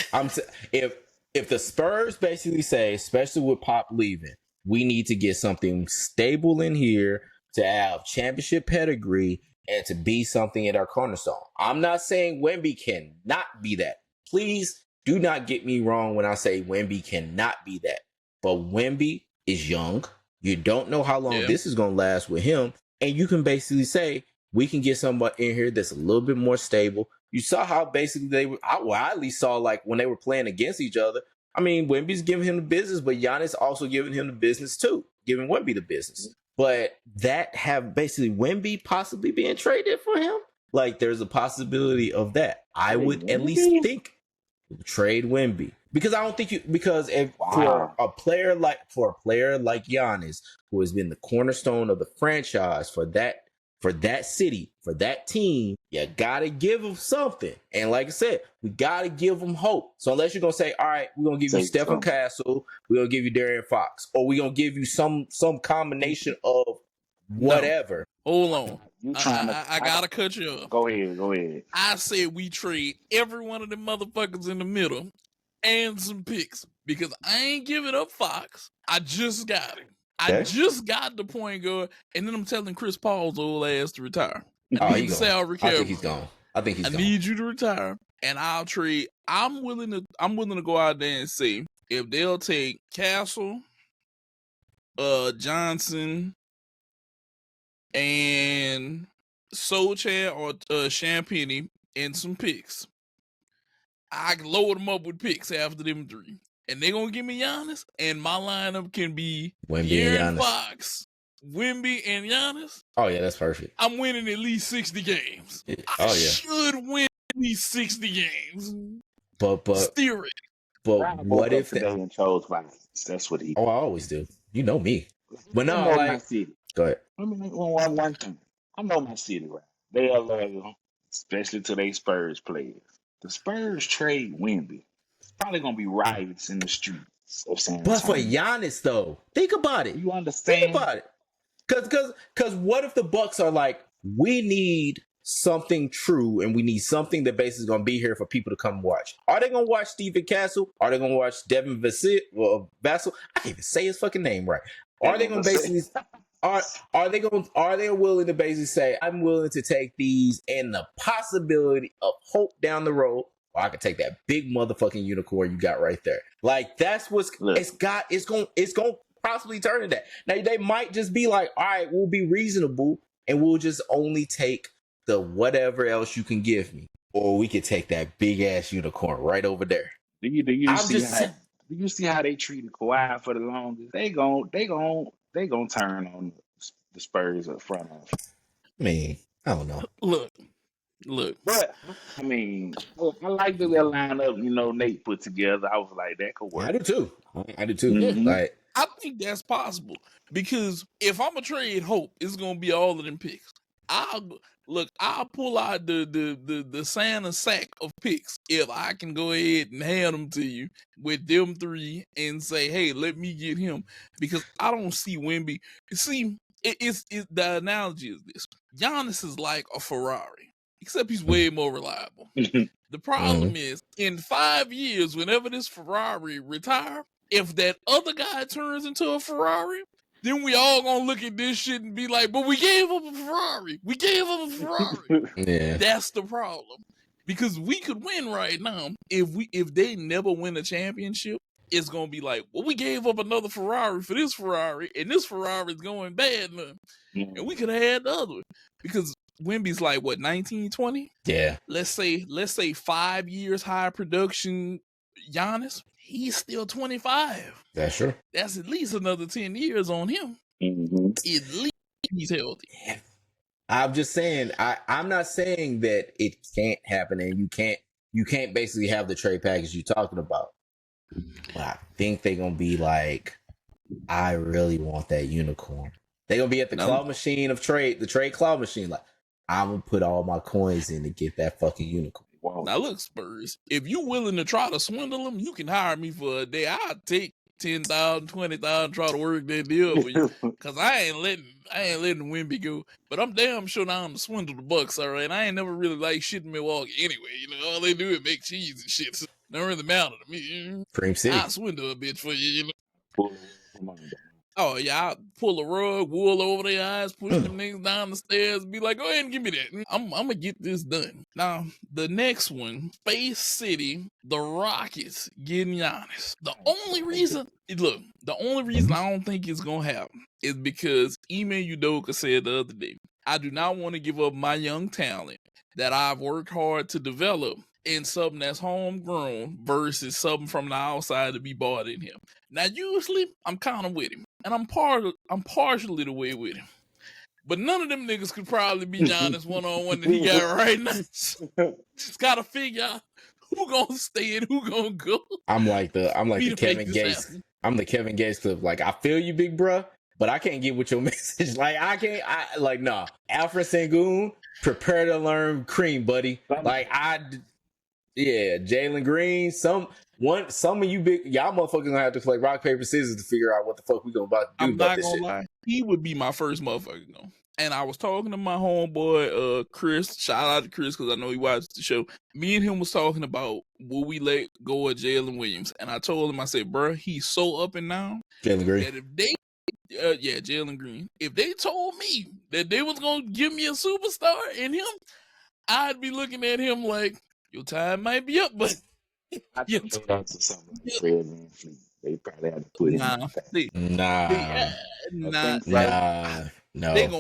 if the Spurs basically say, especially with Pop leaving, we need to get something stable in here to have championship pedigree and to be something at our cornerstone. I'm not saying Wemby cannot be that. Please do not get me wrong when I say Wemby cannot be that. But Wemby is young. You don't know how long this is going to last with him. And you can basically say, we can get somebody in here that's a little bit more stable. You saw how basically they were, I at least saw like when they were playing against each other. I mean, Wemby's giving him the business, but Giannis also giving him the business too, giving Wemby the business. But that have basically Wemby possibly being traded for him. Like there's a possibility of that. I would at least think trade Wemby. Because I don't think for a player like Giannis, who has been the cornerstone of the franchise for that city, for that team, you gotta give him something. And like I said, we gotta give him hope. So unless you're gonna say, all right, we're gonna give you Stephen Castle, we're gonna give you De'Aaron Fox, or we're gonna give you some combination of whatever. No. Hold on. I gotta cut you off. Go ahead. I said we trade every one of them motherfuckers in the middle and some picks because I ain't giving up Fox. I just got him. I Okay. just got the point guard, and then I'm telling Chris Paul's old ass to retire. Oh, I he need the gone. salary I cap. think he's gone. I think he's I gone. need you to retire, and I'll trade. I'm willing to go out there and say if they'll take Castle, Johnson, and Solchan or Champagne and some picks, I can load them up with picks after them three. And they're going to give me Giannis, and my lineup can be Wemby and De'Aaron Giannis. Fox, Wemby, and Giannis. Oh yeah, that's perfect. I'm winning at least 60 games. I Oh yeah, should win at least 60 games. but Steer it. Brian what woke up if today that? and chose violence? That's what he. Oh, I always do. You know me. But no, I know my like, city. go ahead. I mean, one thing. I know my city, right? They are loyal, especially to their Spurs players. The Spurs trade Wemby. It's probably gonna be riots in the streets of San But for Antonio. Giannis though, think about it. You Think understand? about it. Cause what if the Bucks are like, we need something true and we need something that basically is gonna be here for people to come watch. Are they gonna watch Stephen Castle? Are they gonna watch Devin Vassell? I can't even say his fucking name right. Are they gonna basically are they willing to basically say, I'm willing to take these and the possibility of hope down the road, or I could take that big motherfucking unicorn you got right there. Like that's what's Look. it's gonna possibly turn to that. Now they might just be like, all right, we'll be reasonable and we'll just only take the whatever else you can give me. Or we could take that big ass unicorn right over there. Do you I'm see just how saying- do you see how they treated Kawhi for the longest? They gon' turn on the Spurs up front office. I mean, I don't know. Look. But I mean, I like the little lineup, Nate put together. I was like, that could I work. do too. I do too. Mhm. Like, I think that's possible because if I'm a trade hope, it's gonna be all of them picks. I'll pull out the Santa sack of picks if I can go ahead and hand them to you with them three and say, hey, let me get him because I don't see Wemby. See, it's the analogy is this: Giannis is like a Ferrari, except he's way more reliable. The problem is, in 5 years, whenever this Ferrari retire, if that other guy turns into a Ferrari, then we all gonna look at this shit and be like, but we gave up a Ferrari. We gave up a Ferrari. yeah. That's the problem. Because we could win right now. If they never win a championship, it's gonna be like, well, we gave up another Ferrari for this Ferrari, and this Ferrari is going bad now. And we could have had the other one. Because Wemby's like what, 19, 20? Yeah. Let's say 5 years high production Giannis, he's still 25. That's true. That's at least another 10 years on him. Mhm. At least he's healthy. I'm just saying, I'm not saying that it can't happen and you can't basically have the trade package you're talking about. But I think they're gonna be like, I really want that unicorn. They're gonna be at the claw machine of trade, the trade claw machine, like, I'm gonna put all my coins in to get that fucking unicorn. Wow. Now look, Spurs, if you willing to try to swindle them, you can hire me for a day. I'll take 10,000, 20,000, try to work that deal for you. Cause I ain't letting Wemby go. But I'm damn sure now I'm to swindle the Bucks, all right. I ain't never really liked shit in Milwaukee anyway. All they do is make cheese and shit. So it don't really matter to me. Cream City. I'll swindle a bitch for you, Pull the money down. Oh, yeah, I'll pull a rug, wool over their eyes, push them niggas down the stairs, be like, go ahead and give me that. I'm going to get this done. Now, the next one, Space City, the Rockets getting Giannis. The only reason I don't think it's going to happen is because Ime Udoka said the other day, I do not want to give up my young talent that I've worked hard to develop in something that's homegrown versus something from the outside to be bought in him. Now, usually, I'm kind of with him, and I'm partially the way with him. But none of them niggas could probably be Giannis one-on-one that he got right now. Just gotta figure out who gonna stay and who gonna go. I'm like the to Kevin make this Gates. happen. I'm the Kevin Gates clip. Like, I feel you, big bruh, but I can't get with your message. Like, nah. Alfred Sengun, prepare to learn cream, buddy. Like, Jalen Green, some of you big y'all motherfuckers gonna have to play rock, paper, scissors to figure out what the fuck we gonna about to do I'm about not this gonna shit. lie. He would be my first motherfucker, you know. And I was talking to my homeboy, Chris. Shout out to Chris because I know he watched the show. Me and him was talking about will we let go of Jalen Williams, and I told him, I said, bro, he's so up and down Jalen Green. that yeah, Jalen Green. If they told me that they was gonna give me a superstar in him, I'd be looking at him like your time might be up, but I your think that's something like Fred VanVleet. They probably had to put him in nah, the pack. they Nah, think so. nah, they no. gonna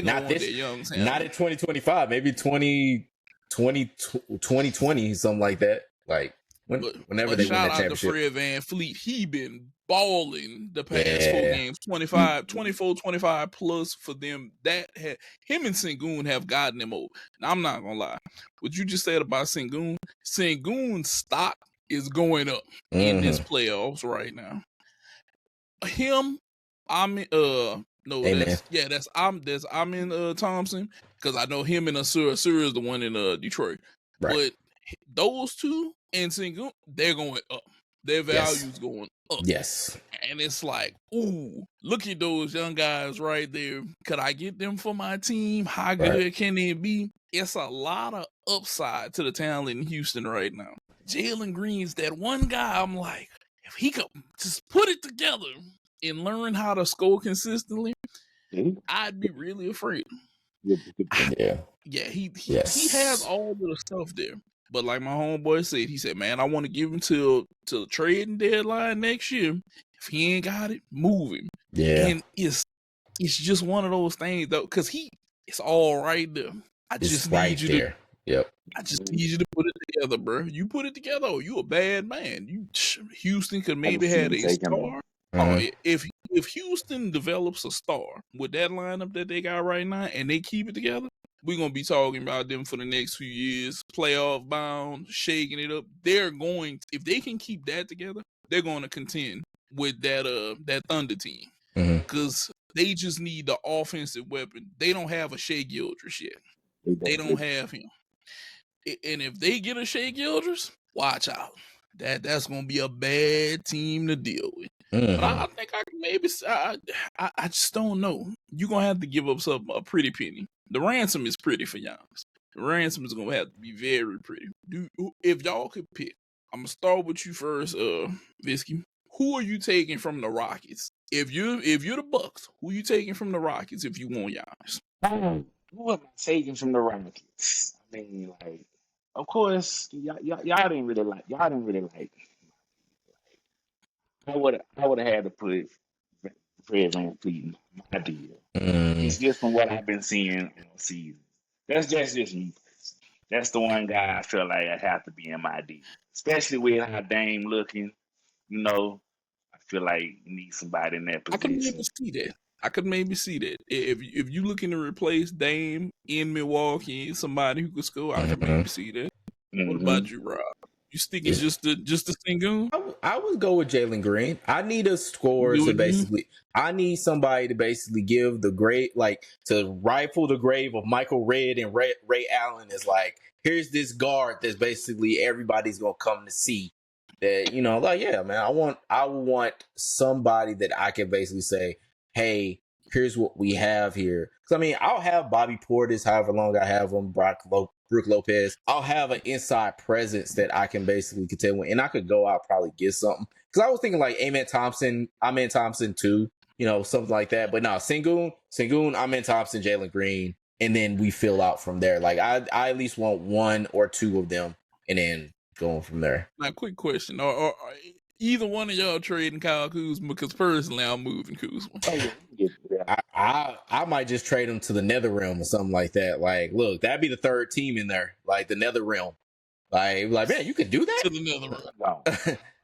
Not want this. that young Not talent. in 2025. Maybe 2020, something like that. Like whenever But they win shout that out to championship. Fred VanVleet. He been balling the past 4 Yeah. games, 24, 25 plus for them. That had him and Sengun have gotten him over. Now, I'm not gonna lie. What you just said about Sengun's stock is going up in this playoffs right now. Him, no, Amen. that's I'm in Thompson, because I know him and Asura is the one in Detroit. Right. But those two and Sengun, they're going up. Their value's going up. Yes. And it's like, ooh, look at those young guys right there. Could I get them for my team? How good can they be? It's a lot of upside to the talent in Houston right now. Jalen Green's that one guy I'm like, if he could just put it together and learn how to score consistently, I'd be really afraid. Yeah. Yeah, he Yes. has all of the stuff there. But like my homeboy said, he said, man, I want to give him till the trading deadline next year. If he ain't got it, move him. Yeah. And it's just one of those things though, because it's all right there. I It's just right need you there. Yep. I just need you to put it together, bro. You put it together, or you a bad man. Houston could maybe have a star. Oh, if Houston develops a star with that lineup that they got right now, and they keep it together, we're gonna be talking about them for the next few years, playoff bound, shaking it up. If they can keep that together, they're going to contend with that Thunder team, because they just need the offensive weapon. They don't have a Shea Gildress yet. They don't have him. And if they get a Shea Gildress, watch out. That's gonna be a bad team to deal with. But I think I can maybe. I just don't know. You're gonna have to give up a pretty penny. The ransom is pretty for Giannis. The ransom is gonna have to be very pretty. If y'all could pick, I'm gonna start with you first, Visky. Who are you taking from the Rockets? If you're the Bucks, who are you taking from the Rockets if you want Giannis? Who am I taking from the Rockets? I mean, like, of course, y'all didn't really like. I would have had to put Fred VanVleet in my deal. It's just from what I've been seeing all season. That's just me. That's the one guy I feel like I have to be in my deal, especially with how Dame looking. You know, I feel like you need somebody in that I could position. maybe see that. If you looking to replace Dame in Milwaukee, somebody who could score, I could maybe see that. What about you, Rob? You sticking just to Sengun? I would go with Jalen Green. I need a scorer to basically. I need somebody to basically give the grave, like to rifle the grave of Michael Redd and Ray Allen. Is like, here's this guard that's basically everybody's gonna come to see. That, you know, like, yeah, man, I want somebody that I can basically say, hey, here's what we have here. Because I mean, I'll have Bobby Portis however long I have him, Brook Lopez. I'll have an inside presence that I can basically contend with, and I could go out probably get something. Because I was thinking like Amen Thompson too, you know, something like that. But no, Sengun, Amen Thompson, Jalen Green, and then we fill out from there. Like I at least want one or two of them, and then going from there. Now, quick question: Are either one of y'all trading Kyle Kuzma? Because personally, I'm moving Kuzma. I might just trade him to the Nether Realm or something like that. Like, look, that'd be the third team in there, like the Nether Realm. Like man, you could do that To the Nether Realm.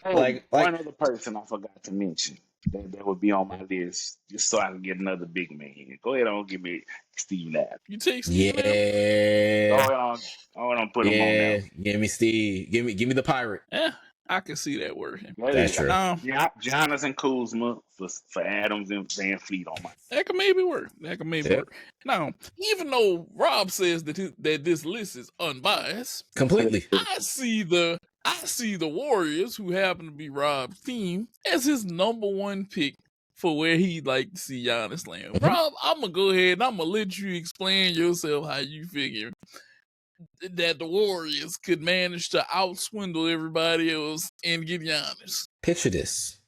No. like one other person I forgot to mention that would be on my list, just so I can get another big man. Go ahead on, give me Steve Nash. You take Steve Nash? Go ahead on, put him on there. Give me Steve. Give me the pirate. Yeah, I can see that working. That's true. Giannis and Kuzma for Adams and VanVleet on my. That can maybe work. Work. Now, even though Rob says that this list is unbiased, Completely. I see the Warriors, who happen to be Rob's team, as his number one pick for where he'd like to see Giannis land. Rob, I'm gonna go ahead and I'm gonna let you explain yourself how you figure that the Warriors could manage to outswindle everybody else and get Giannis. Picture this.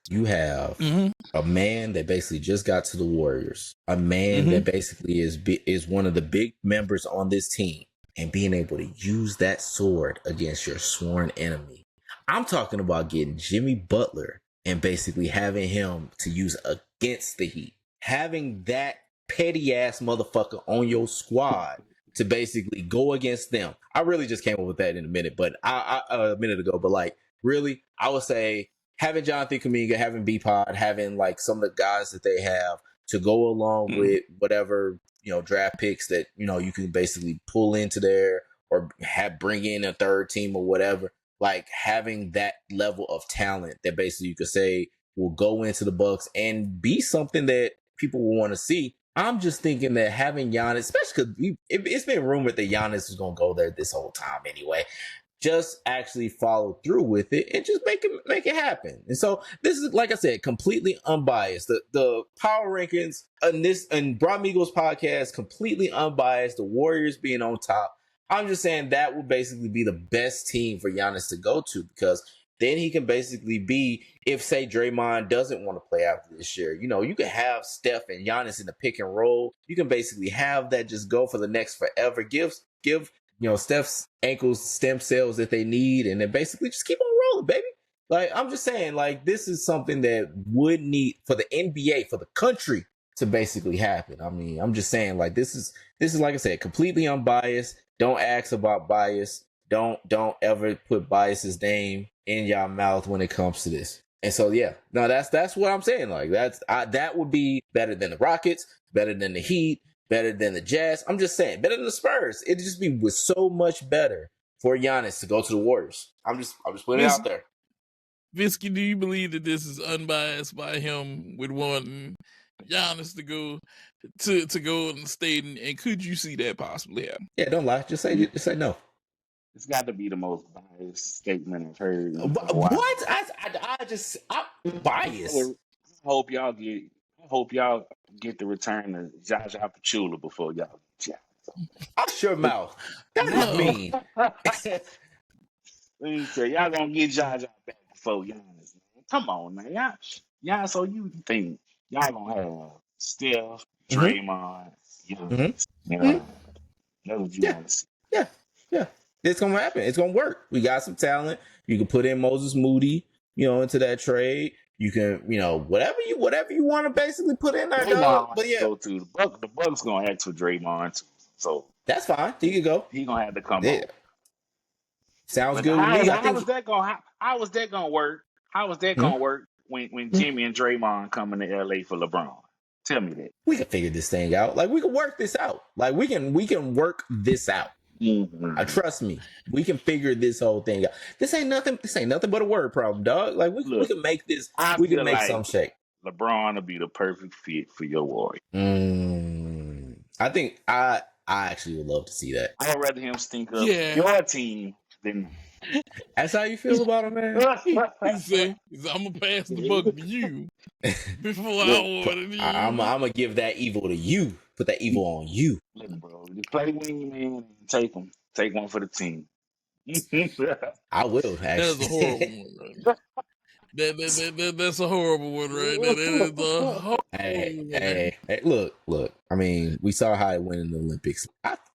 You have Mhm. a man that basically just got to the Warriors, a man that basically is one of the big members on this team, and being able to use that sword against your sworn enemy. I'm talking about getting Jimmy Butler and basically having him to use against the Heat. Having that petty ass motherfucker on your squad to basically go against them. I really just came up with that in a minute, but a minute ago. But like, really, I would say having Jonathan Kuminga, having B-Pod, having like some of the guys that they have to go along with whatever, draft picks that, you can basically pull into there or bring in a third team or whatever. Like having that level of talent that basically you could say will go into the Bucks and be something that people will want to see. I'm just thinking that having Giannis, especially because it's been rumored that Giannis is going to go there this whole time anyway, just actually follow through with it and just make it happen. And so this is, like I said, completely unbiased. The power rankings and Bruh Migos Podcast, completely unbiased. The Warriors being on top. I'm just saying that would basically be the best team for Giannis to go to, because then he can basically be, if say Draymond doesn't want to play after this year, you can have Steph and Giannis in the pick and roll. You can basically have that just go for the next forever. Give Steph's ankles stem cells that they need, and then basically just keep on rolling, baby. Like, I'm just saying, like, this is something that would need for the NBA, for the country to basically happen. I mean, I'm just saying, like, this is like I said, completely unbiased. Don't ask about bias. Don't ever put bias's name in your mouth when it comes to this. And so, yeah, no, that's what I'm saying. Like, that would be better than the Rockets, better than the Heat, better than the Jazz. I'm just saying, better than the Spurs. It'd just be so much better for Giannis to go to the Warriors. I'm just putting it out there. Visky, do you believe that this is unbiased by him with wanting Giannis to go to Golden State, and could you see that possibly happen? Yeah, don't lie. Just say no. It's got to be the most biased statement I've heard. What? I'm biased. I hope y'all get the return of Jaja Pachulia before y'all get Out your mouth. That is mean. Let me say, y'all gonna get Jaja back before Giannis. Man. Come on, man. Y'all. So you think y'all gonna have Steph, Draymond, Giannis? That's what you want to see. Yeah. It's gonna happen. It's gonna work. We got some talent. You can put in Moses Moody, into that trade. You can, whatever you want to basically put in there, dog. But yeah, the Bucks gonna ask for Draymond too. So that's fine. He can go. He gonna have to come over. Sounds good with me. How was that gonna work? How was that gonna work when Jimmy and Draymond coming to LA for LeBron? Tell me that. We can figure this thing out. Like, we can work this out. Like, we can work this out. Trust me, we can figure this whole thing out. This ain't nothing but a word problem, dog. Like, we can make this. We can make some shape. LeBron will be the perfect fit for your Warriors. I think I actually would love to see that. I'd rather him stink up your team than. That's how you feel about him, man. He say, "I'm gonna pass the buck to you before I order you." I'm gonna give that evil to you. Put that evil on you. Look, bro, you play wing man and take them. Take one for the team. I will. Actually. That's a horrible one, right? That's a horrible one, right? That is a horrible Hey, look. I mean, we saw how it went in the Olympics.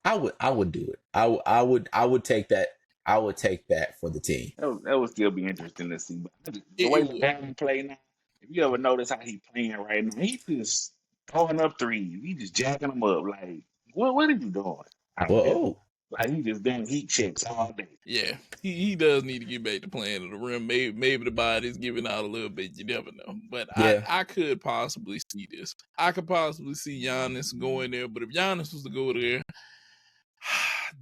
I would do it. I would take that. I would take that for the team. That would still be interesting to see. But the way LeBron play now, if you ever notice how he playing right now, he just throwing up threes. He just jacking them up. Like, what are you doing? Whoa. Like, he just doing heat checks all day. Yeah, he does need to get back to playing at the rim. Maybe the body's giving out a little bit. You never know. But yeah. I could possibly see this. I could possibly see Giannis going there. But if Giannis was to go there,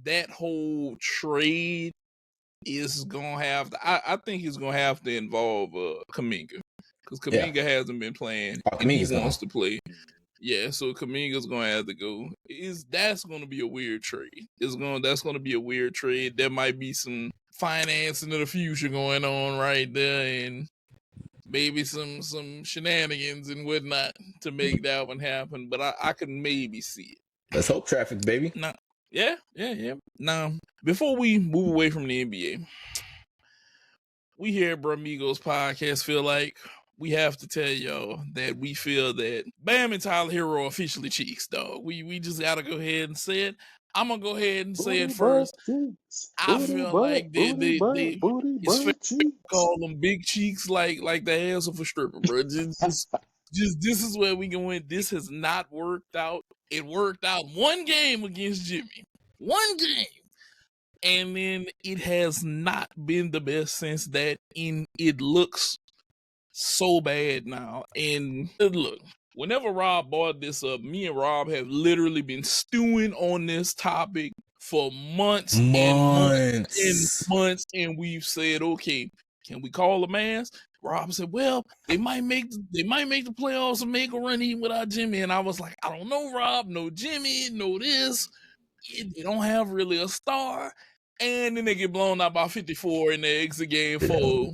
that whole trade is going to have to, I think it's going to have to involve Kuminga. Because Kuminga hasn't been playing. And he wants to play. Yeah, so Kuminga's going to have to go. That's going to be a weird trade. That's going to be a weird trade. There might be some financing of the future going on right there, and maybe some shenanigans and whatnot to make that one happen. But I can maybe see it. Let's hope traffic, baby. Yeah. Now, before we move away from the NBA, we here at Bruh Migos Podcast feel like we have to tell y'all that we feel that Bam and Tyler Herro are officially cheeks, dog. We just gotta go ahead and say it. I'm gonna go ahead and say it first. I feel like it's fair to call them big cheeks like the ass of a stripper, bro. Just this is where we going. This has not worked out. It worked out one game against Jimmy. One game. And then it has not been the best since that. It looks so bad now. And look, whenever Rob brought this up, me and Rob have literally been stewing on this topic for months and months, and we've said, okay, can we call a mass? Rob said, well, they might make the playoffs and make a run even without Jimmy. And I was like, I don't know, Rob, no Jimmy, no this. They don't have really a star. And then they get blown out by 54 in the exit game for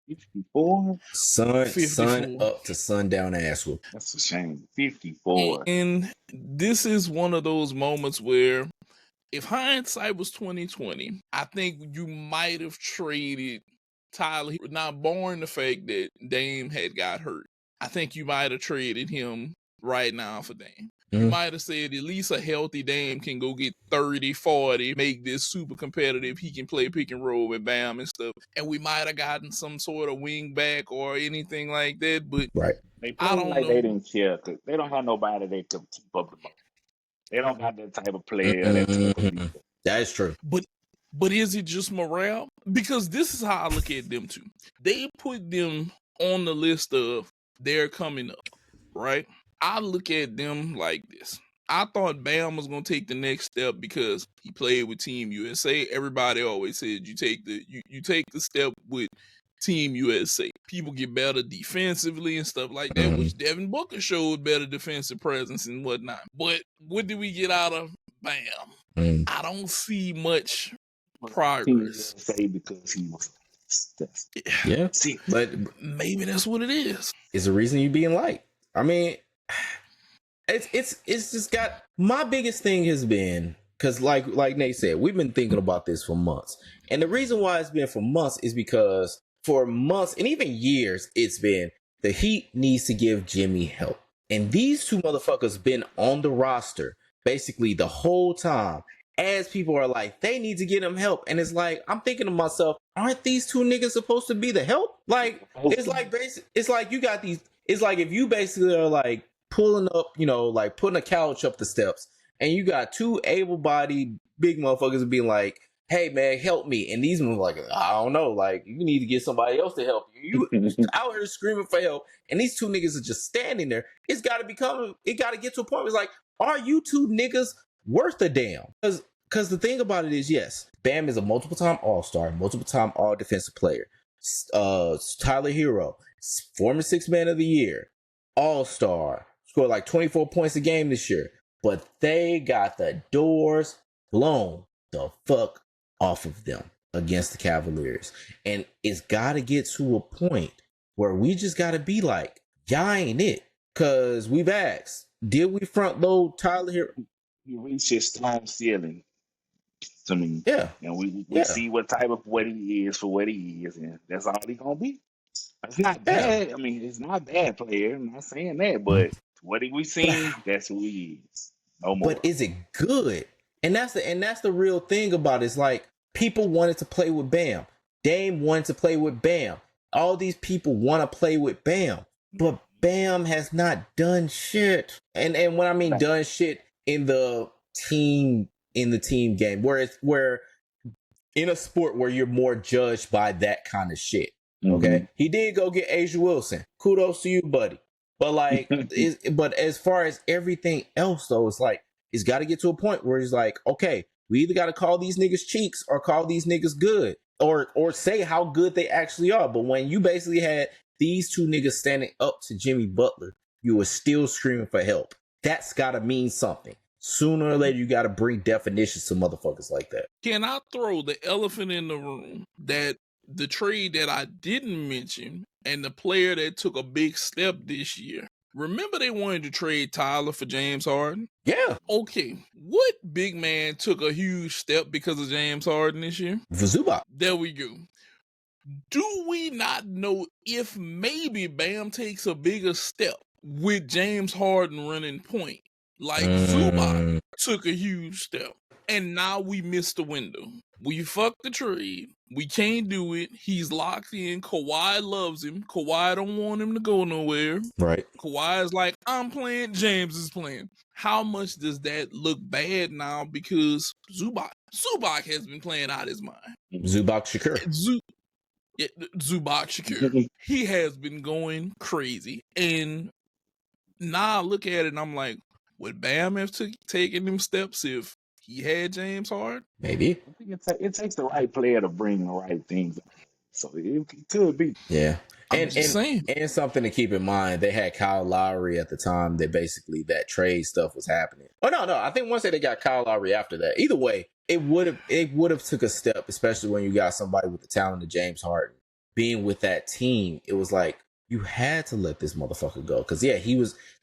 54? Sun up to sundown ass whoop. That's a shame. 54. And this is one of those moments where if hindsight was 2020, I think you might have traded Tyler, not barring the fact that Dame had got hurt. I think you might have traded him right now for Dame. You might have said at least a healthy Dame can go get 30, 40, make this super competitive. He can play pick and roll with Bam and stuff. And we might have gotten some sort of wing back or anything like that. But I don't know. They didn't care because they don't have nobody that can keep up the ball. They don't have that type of player. That is true. But is it just morale? Because this is how I look at them too. They put them on the list of they're coming up, right? I look at them like this. I thought Bam was going to take the next step because he played with Team USA. Everybody always said you take the step with Team USA. People get better defensively and stuff like that, which Devin Booker showed better defensive presence and whatnot. But what did we get out of Bam? I don't see much progress. Say because he was. Yeah, but maybe that's what it is. It's the reason you being liked. I mean, it's just got, my biggest thing has been, because like Nate said, we've been thinking about this for months. And the reason why it's been for months is because for months and even years, it's been the Heat needs to give Jimmy help. And these two motherfuckers been on the roster basically the whole time as people are like, they need to get him help. And it's like, I'm thinking to myself, aren't these two niggas supposed to be the help? Like, it's like you got these, it's like if you basically are like pulling up, like putting a couch up the steps and you got two able-bodied big motherfuckers being like, hey man, help me. And these ones like, I don't know, like you need to get somebody else to help you. You out here screaming for help. And these two niggas are just standing there. It got to get to a point where it's like, are you two niggas worth a damn? Because the thing about it is, yes, Bam is a multiple-time All-Star, multiple-time All-Defensive player. Tyler Herro, former Sixth Man of the Year, All-Star, scored like 24 points a game this year. But they got the doors blown the fuck off of them against the Cavaliers. And it's got to get to a point where we just got to be like, y'all ain't it. Because we've asked, did we front load Tyler Herro? He reached his time ceiling to me. Yeah. And we see what type of what he is for what he is. And that's all he going to be. It's not bad. I mean, it's not a bad player. I'm not saying that. But what we seen, that's who he is. No more. But is it good? And that's the real thing about it. It's like people wanted to play with Bam. Dame wanted to play with Bam. All these people want to play with Bam. But Bam has not done shit. And when I mean done shit in the team game, where in a sport where you're more judged by that kind of shit. Okay. He did go get Asia Wilson. Kudos to you, buddy. But but as far as everything else though, it's like it's got to get to a point where he's like, okay, we either got to call these niggas cheeks or call these niggas good or say how good they actually are. But when you basically had these two niggas standing up to Jimmy Butler, you were still screaming for help. That's got to mean something. Sooner or later, you got to bring definitions to motherfuckers like that. Can I throw the elephant in the room that the trade that I didn't mention and the player that took a big step this year? Remember they wanted to trade Tyler for James Harden? Yeah. Okay. What big man took a huge step because of James Harden this year? Zubac. There we go. Do we not know if maybe Bam takes a bigger step with James Harden running point? Like Zubac took a huge step. And now we missed the window. We fucked the trade. We can't do it. He's locked in. Kawhi loves him. Kawhi don't want him to go nowhere. Right. Kawhi is like, I'm playing, James is playing. How much does that look bad now? Because Zubac has been playing out his mind. Zubac Shakur. Zubac Shakur. He has been going crazy. And now I look at it and I'm like, would Bam have taken them steps if he had James Harden? Maybe. I think it takes the right player to bring the right things. So it could be. Yeah. I'm just saying. And something to keep in mind, they had Kyle Lowry at the time that basically that trade stuff was happening. Oh no, I think once they got Kyle Lowry after that. Either way, it would have took a step, especially when you got somebody with the talent of James Harden. Being with that team, it was like you had to let this motherfucker go. Because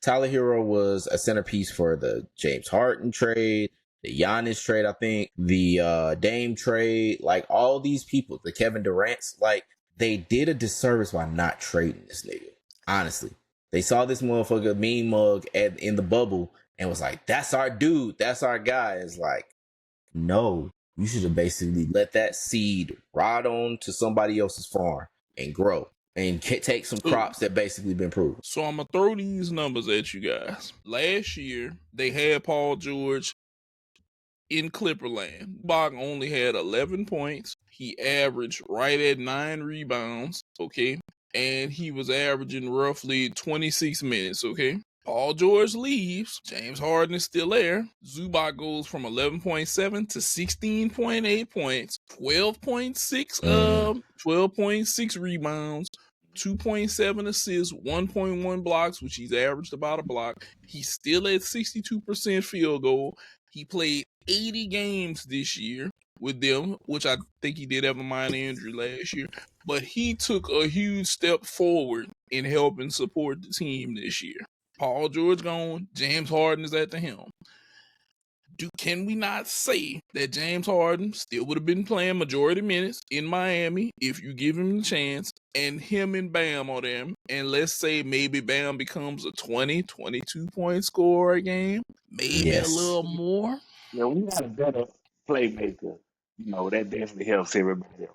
Tyler Herro was a centerpiece for the James Harden trade, the Giannis trade, I think, the Dame trade, like all these people, the Kevin Durant's, like they did a disservice by not trading this nigga. Honestly, they saw this motherfucker mean mug in the bubble and was like, "That's our dude, that's our guy." It's like, no, you should have basically let that seed rot on to somebody else's farm and grow and take some crops that basically been proven. So I'm gonna throw these numbers at you guys. Last year they had Paul George in Clipperland. Bog only had 11 points. He averaged right at 9 rebounds, okay? And he was averaging roughly 26 minutes, okay? Paul George leaves. James Harden is still there. Zubac goes from 11.7 to 16.8 points, 12.6 rebounds, 2.7 assists, 1.1 blocks, which he's averaged about a block. He's still at 62% field goal. He played 80 games this year with them, which I think he did have a minor injury last year. But he took a huge step forward in helping support the team this year. Paul George gone. James Harden is at the helm. Can we not say that James Harden still would have been playing majority minutes in Miami if you give him the chance, and him and Bam are them, and let's say maybe Bam becomes a 20, 22 point scorer a game, maybe a little more? Yeah, we got a better playmaker. That definitely helps everybody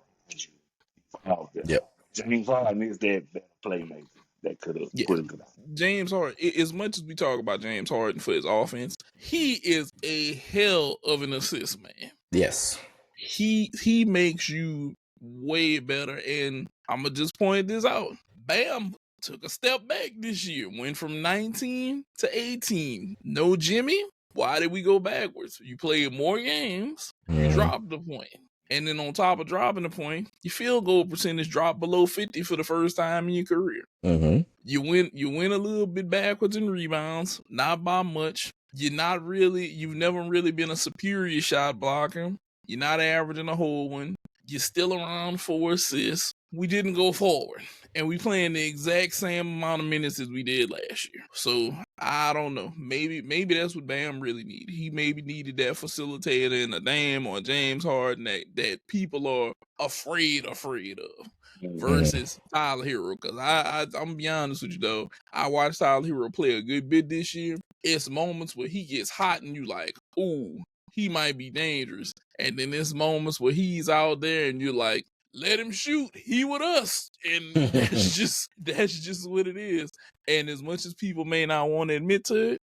else. Yep. James Harden is that better playmaker that could have put it out. James Harden, as much as we talk about James Harden for his offense, he is a hell of an assist man. Yes. He makes you way better, and I'm going to just point this out. Bam took a step back this year, went from 19 to 18. No Jimmy. Why did we go backwards? You played more games, you dropped the point. And then on top of dropping the point, your field goal percentage dropped below 50 for the first time in your career. Mm-hmm. You went a little bit backwards in rebounds, not by much. You've never really been a superior shot blocker. You're not averaging a whole one. You're still around 4 assists. We didn't go forward. And we playing the exact same amount of minutes as we did last year. So, I don't know. Maybe that's what Bam really needed. He maybe needed that facilitator in a Dame or James Harden that people are afraid of versus Tyler Herro. Because I'm going to be honest with you, though. I watched Tyler Herro play a good bit this year. It's moments where he gets hot and you like, ooh, he might be dangerous. And then there's moments where he's out there and you're like, let him shoot. He with us. And that's just what it is. And as much as people may not want to admit to it,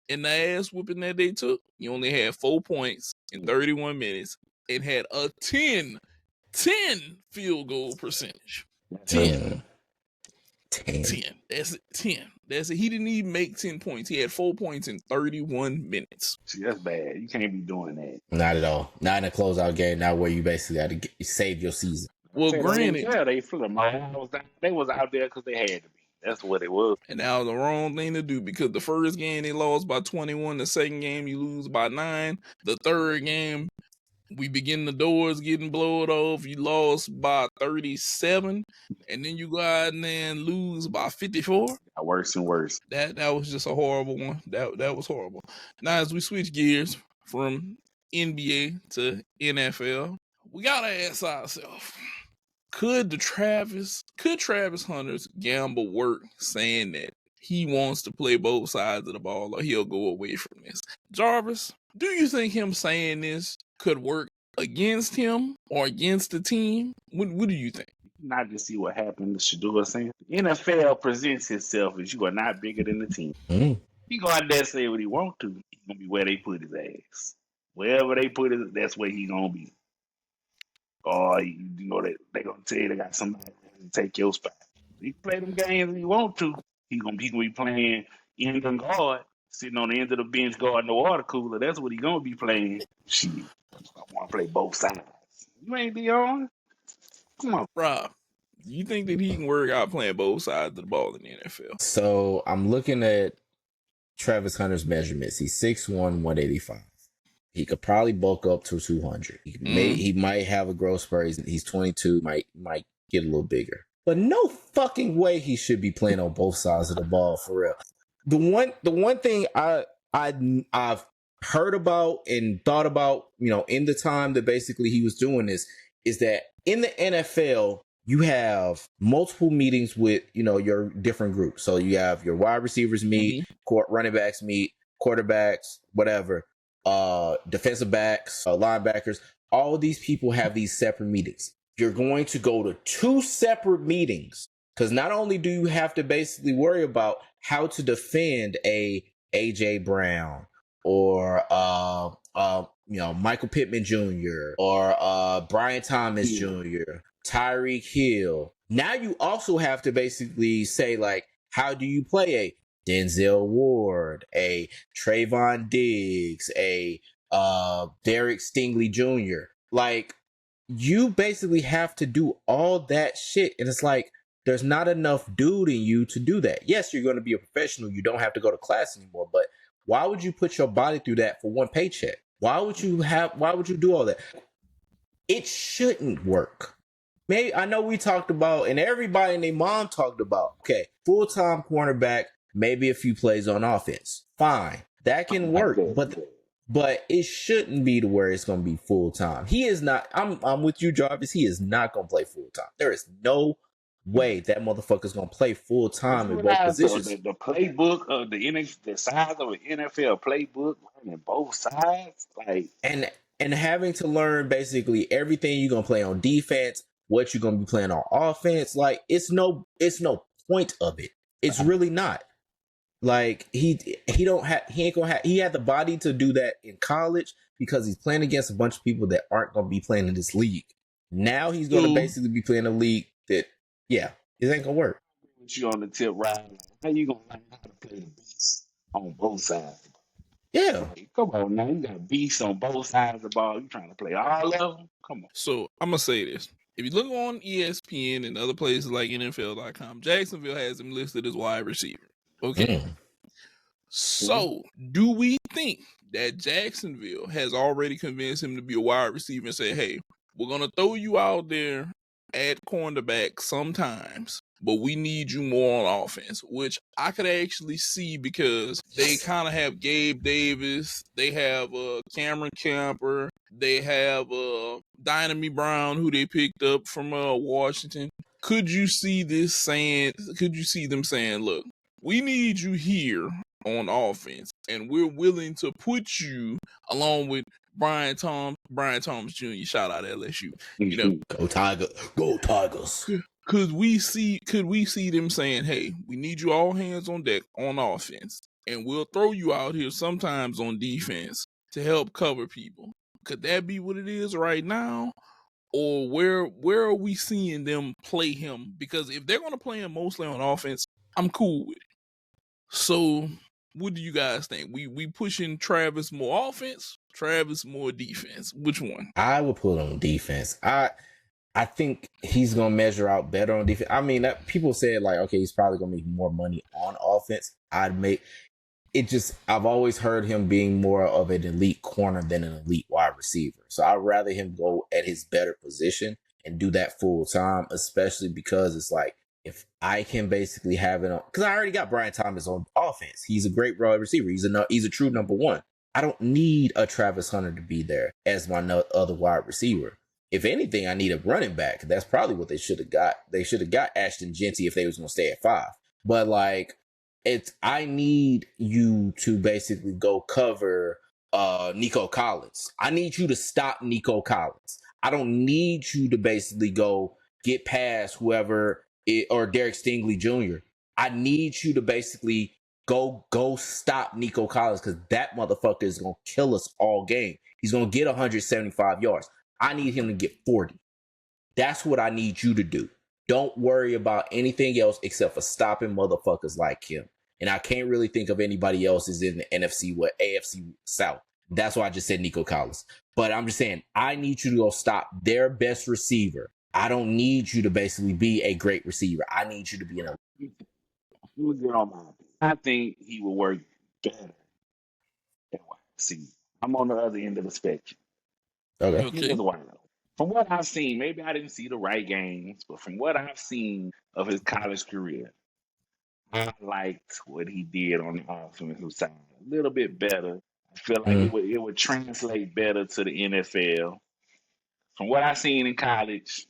in the ass whooping that they took, he only had 4 points in 31 minutes and had a 10 field goal percentage. 10. That's it. 10. That's it. He didn't even make 10 points. He had 4 points in 31 minutes. See, that's bad. You can't be doing that. Not at all. Not in a closeout game. Not where you basically got to save your season. Well, granted, they flew. They was out there because they had to be. That's what it was. And that was the wrong thing to do because the first game they lost by 21. The second game you lose by 9. The third game we begin the doors getting blown off. You lost by 37, and then you go out and then lose by 54. Worse and worse. That was just a horrible one. That was horrible. Now as we switch gears from NBA to NFL, we gotta ask ourselves, Could Travis Hunter's gamble work, saying that he wants to play both sides of the ball or he'll go away from this? Jarvis, do you think him saying this could work against him or against the team? What do you think? Not to see what happened to Shador saying. The NFL presents itself as you are not bigger than the team. He go out there and say what he want to. He's gonna be where they put his ass. Wherever they put it, that's where he gonna be. Or you know they gonna tell you they got somebody to take your spot. He play them games if he want to. He gonna be playing end and guard, sitting on the end of the bench guarding the water cooler. That's what he gonna be playing. Shit, I want to play both sides. You ain't Dion. Come on, Rob, you think that he can work out playing both sides of the ball in the NFL? So I'm looking at Travis Hunter's measurements. He's 6'1", 185. He could probably bulk up to 200. He might have a growth spurt. He's 22, might get a little bigger. But no fucking way he should be playing on both sides of the ball for real. The one thing I've heard about and thought about, in the time that basically he was doing this, is that in the NFL, you have multiple meetings with, your different groups. So you have your wide receivers meet, running backs meet, quarterbacks, whatever, defensive backs, linebackers. All of these people have these separate meetings. You're going to go to 2 separate meetings because not only do you have to basically worry about how to defend a AJ Brown or Michael Pittman Jr. or Brian Thomas Jr., Tyreek Hill. Now you also have to basically say, like, how do you play a Denzel Ward, a Trayvon Diggs, a Derek Stingley Jr.? Like, you basically have to do all that shit. And it's like, there's not enough dude in you to do that. Yes, you're going to be a professional. You don't have to go to class anymore. But why would you put your body through that for one paycheck? Why would you do all that? It shouldn't work. Maybe, I know we talked about, and everybody and their mom talked about, okay, full-time cornerback, maybe a few plays on offense. Fine. That can work. But it shouldn't be to where it's going to be full-time. He is not, I'm with you, Jarvis. He is not going to play full-time. There is no way that motherfucker's going to play full-time in both positions. The playbook of the size of an NFL playbook, running both sides, like, and having to learn basically everything you're going to play on defense, what you're going to be playing on offense. Like, it's no point of it. It's really not. Like, he had the body to do that in college because he's playing against a bunch of people that aren't going to be playing in this league. Now he's going to basically be playing a league that, it ain't going to work. You on the tip, right? How you going to learn how to play the beast on both sides? Yeah. Come on now, you got beasts on both sides of the ball. You trying to play all of them? Come on. So I'm going to say this. If you look on ESPN and other places like NFL.com, Jacksonville has him listed as wide receiver. Okay. So do we think that Jacksonville has already convinced him to be a wide receiver and say, hey, we're going to throw you out there at cornerback sometimes, but we need you more on offense, which I could actually see because they kind of have Gabe Davis, they have Cameron Camper, they have Dynamite Brown, who they picked up from Washington. Could you see them saying, look, we need you here on offense, and we're willing to put you along with Brian Thomas Jr. Shout out LSU. Go Tigers. Go Tigers. Could we see them saying, hey, we need you all hands on deck on offense, and we'll throw you out here sometimes on defense to help cover people? Could that be what it is right now? Or where are we seeing them play him? Because if they're going to play him mostly on offense, I'm cool with it. So what do you guys think? We pushing Travis more offense, Travis more defense? Which one? I would put on defense. I think he's going to measure out better on defense. I mean, people said, like, okay, he's probably going to make more money on offense. I've always heard him being more of an elite corner than an elite wide receiver. So I'd rather him go at his better position and do that full time, especially because it's like, if I can basically have it on, because I already got Brian Thomas on offense. He's a great wide receiver. He's a true number one. I don't need a Travis Hunter to be there as my other wide receiver. If anything, I need a running back. That's probably what they should have got. They should have got Ashton Genty if they was going to stay at 5. But like, I need you to basically go cover Nico Collins. I need you to stop Nico Collins. I don't need you to basically go get past whoever or Derek Stingley Jr. I need you to basically go stop Nico Collins, because that motherfucker is going to kill us all game. He's going to get 175 yards. I need him to get 40. That's what I need you to do. Don't worry about anything else except for stopping motherfuckers like him. And I can't really think of anybody else is in the AFC South. That's why I just said Nico Collins. But I'm just saying, I need you to go stop their best receiver. I don't need you to basically be a great receiver. I need you to be an He get on my opinion. I think he will work better at wide receiver. I'm on the other end of the spectrum. Okay. Okay. Here's why. From what I've seen, maybe I didn't see the right games, but from what I've seen of his college career, I liked what he did on the offensive side a little bit better. I feel like it would translate better to the NFL. From what I've seen in college,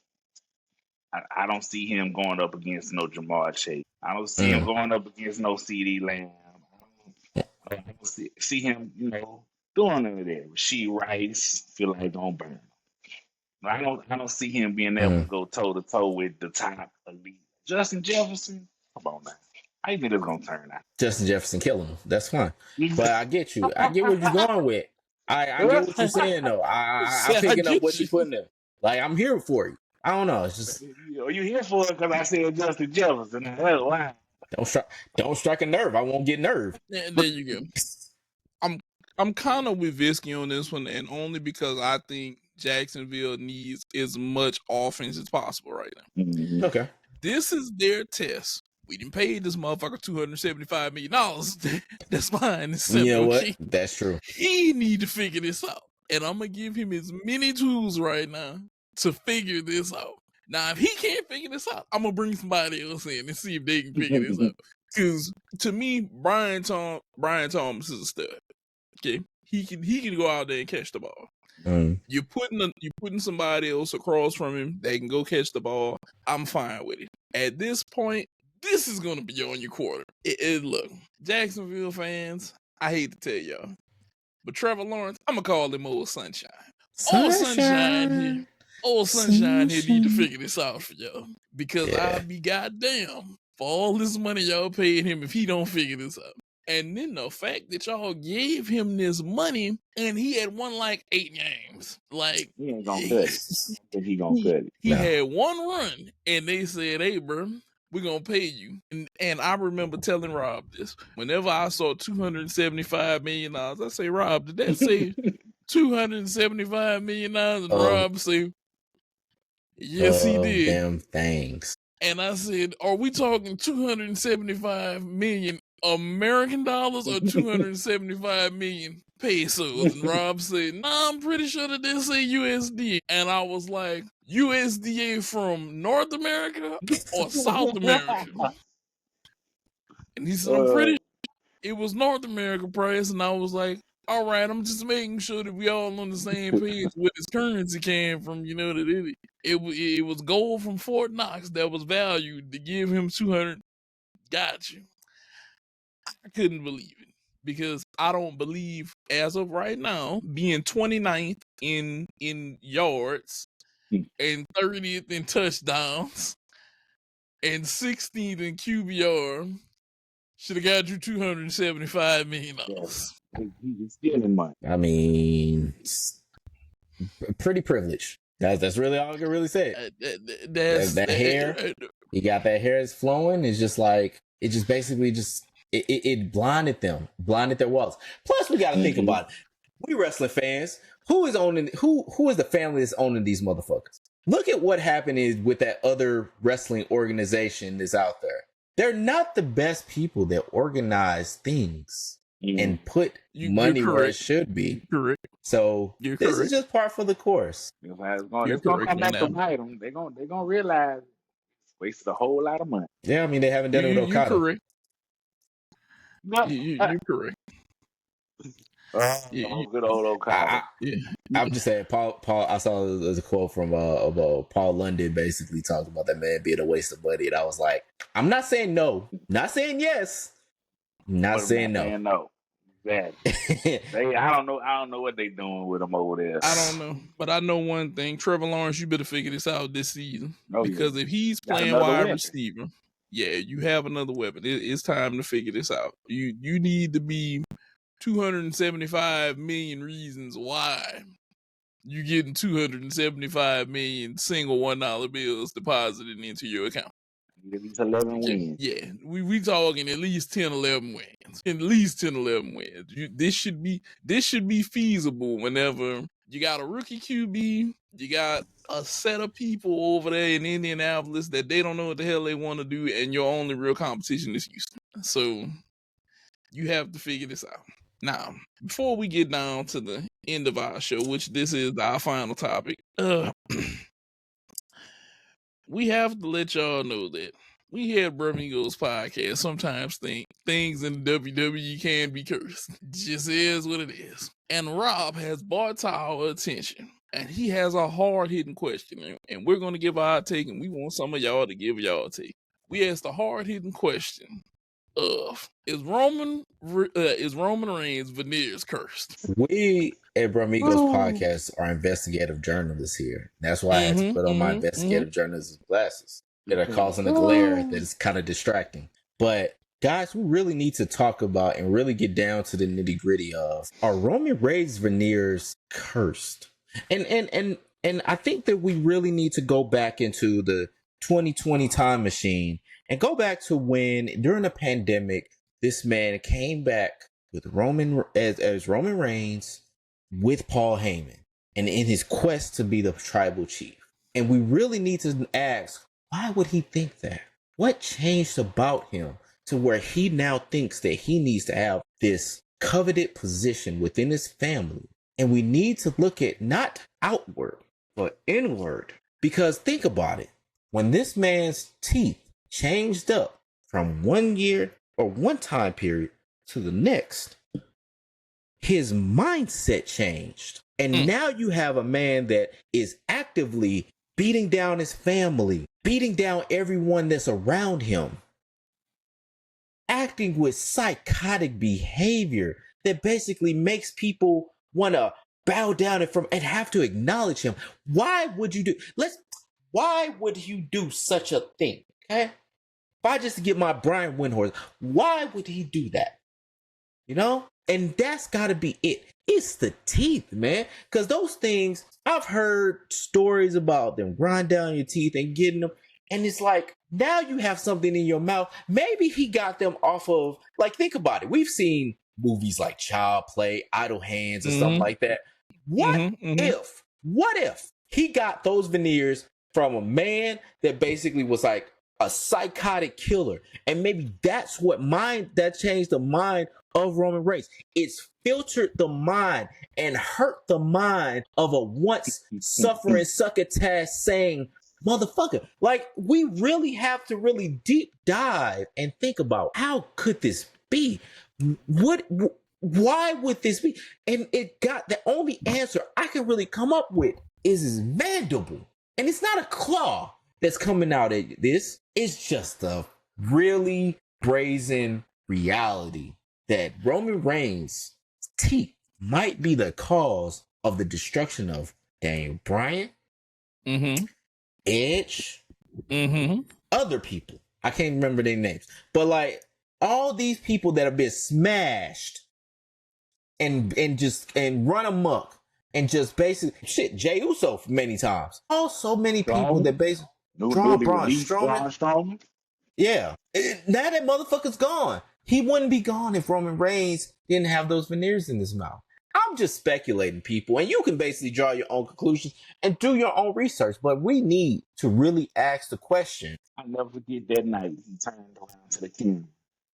I don't see him going up against no Jamar Chase. I don't see him going up against no CD Lamb. I don't see him, doing any of that. Rasheed Rice, feel like don't burn. I don't see him being able to go toe to toe with the top elite. Justin Jefferson, come on now. How you think it's gonna turn out? Justin Jefferson killing him. That's fine. But I get you. I get where you're going with. I get what you're saying though. I'm picking up what you're putting there. Like, I'm here for you. I don't know. It's just, you here for it because I said Justin Jefferson. Wow. don't strike a nerve. I won't get nerve. There you go. I'm kind of with Visky on this one, and only because I think Jacksonville needs as much offense as possible right now. Okay. This is their test. We didn't pay this motherfucker $275 million. That's fine. It's simple. You know what? Okay? That's true. He need to figure this out. And I'm going to give him as many tools right now to figure this out. Now, if he can't figure this out, I'm going to bring somebody else in and see if they can figure this out. Because to me, Brian Thomas is a stud. Okay? He can go out there and catch the ball. You're putting somebody else across from him that can go catch the ball. I'm fine with it. At this point, this is going to be on your quarter. Look, Jacksonville fans, I hate to tell y'all, but Trevor Lawrence, I'm going to call him Old Sunshine. Old Sunshine here need to figure this out for y'all. Because I'll be goddamn for all this money y'all paid him if he don't figure this out. And then the fact that y'all gave him this money and he had won like 8 games. Like, he ain't gonna cut it. I think he gonna cut it. He had one run and they said, hey, bro, we're going to pay you. And I remember telling Rob this. Whenever I saw $275 million, I say, Rob, did that say $275 million? And Rob say, yes, he did. Damn things. And I said, are we talking 275 million American dollars or 275 million pesos? And Rob said, nah, I'm pretty sure that they say USD. And I was like, USDA from North America or South America? And he said, I'm pretty sure it was North America price. And I was like, all right, I'm just making sure that we all on the same page where this currency came from, that it was gold from Fort Knox that was valued to give him 200. Got you. I couldn't believe it because I don't believe, as of right now, being 29th in yards and 30th in touchdowns and 16th in QBR should have got you $275 million. He's stealing money. I mean, pretty privileged. That's really all I can really say. That hair, you got that hair is flowing. It's just like, it just basically just, it blinded their wallets. Plus, we got to think about it. We wrestling fans, who is the family that's owning these motherfuckers? Look at what happened is with that other wrestling organization that's out there. They're not the best people that organize things and put money where it should be. Correct. So this is just part for the course. It's gonna come back to bite them. They're gonna realize it's wasted a whole lot of money. Yeah, I mean, they haven't done it with Okada. You're correct. You're correct. Yeah, Good old Okada. yeah. I'm just saying, Paul. I saw there's a quote from Paul London basically talking about that man being a waste of money, and I was like, I'm not saying no, not saying yes, not saying no. No. Exactly. I don't know what they doing with him over there. I don't know, but I know one thing: Trevor Lawrence, you better figure this out this season Oh, because if he's Got playing another wide weapon. receiver, yeah, you have another weapon. It's time to figure this out. You need to be 275 million reasons why you getting 275 million single $1 bills deposited into your account. At least 11 wins. Yeah, we talking at least 10, 11 wins. At least 10, 11 wins. This should be feasible whenever you got a rookie QB, you got a set of people over there in Indianapolis that they don't know what the hell they want to do, and your only real competition is Houston. So you have to figure this out. Now, before we get down to the end of our show, which this is our final topic, we have to let y'all know that we here at Bruh Migos Podcast sometimes think things in WWE can be cursed. It just is what it is. And Rob has brought to our attention, and he has a hard-hitting question, and we're going to give our take, and we want some of y'all to give y'all a take. We asked a hard-hitting question of, is Roman Reigns Veneers cursed? We at Bruh Migos Podcast are investigative journalists here. That's why I had to put on my investigative journalism glasses that are causing a glare that is kind of distracting. But guys, we really need to talk about and really get down to the nitty gritty of, are Roman Reigns Veneers cursed? And I think that we really need to go back into the 2020 time machine and go back to when during the pandemic, this man came back with Roman Reigns with Paul Heyman and in his quest to be the tribal chief. And we really need to ask, why would he think that? What changed about him to where he now thinks that he needs to have this coveted position within his family? And we need to look at not outward, but inward. Because think about it. When this man's teeth changed up from 1 year or one time period to the next, his mindset changed. And now you have a man that is actively beating down his family, beating down everyone that's around him, acting with psychotic behavior that basically makes people want to bow down and have to acknowledge him. Why would you do such a thing? Okay? If I just get my Brian Windhorst, why would he do that? You know? And that's got to be it. It's the teeth, man. Because those things, I've heard stories about them grind down your teeth and getting them. And it's like, now you have something in your mouth. Maybe he got them off of, like, think about it. We've seen movies like Child Play, Idle Hands, and something like that. What if he got those veneers from a man that basically was like a psychotic killer? And maybe that's that changed the mind of Roman Reigns. It's filtered the mind and hurt the mind of a once suffering succotash saying motherfucker. Like, we really have to really deep dive and think about, how could this be? Why would this be? And it got the only answer I can really come up with is his mandible. And it's not a claw that's coming out at this. It's just a really brazen reality that Roman Reigns' teeth might be the cause of the destruction of Daniel Bryan, Edge, other people. I can't remember their names. But like, all these people that have been smashed and run amok and just basically shit, Jey Uso many times. Also many people that basically Braun Strowman. Yeah. Now that motherfucker's gone. He wouldn't be gone if Roman Reigns didn't have those veneers in his mouth. I'm just speculating, people, and you can basically draw your own conclusions and do your own research, but we need to really ask the question. I'll never forget that night he turned around to the king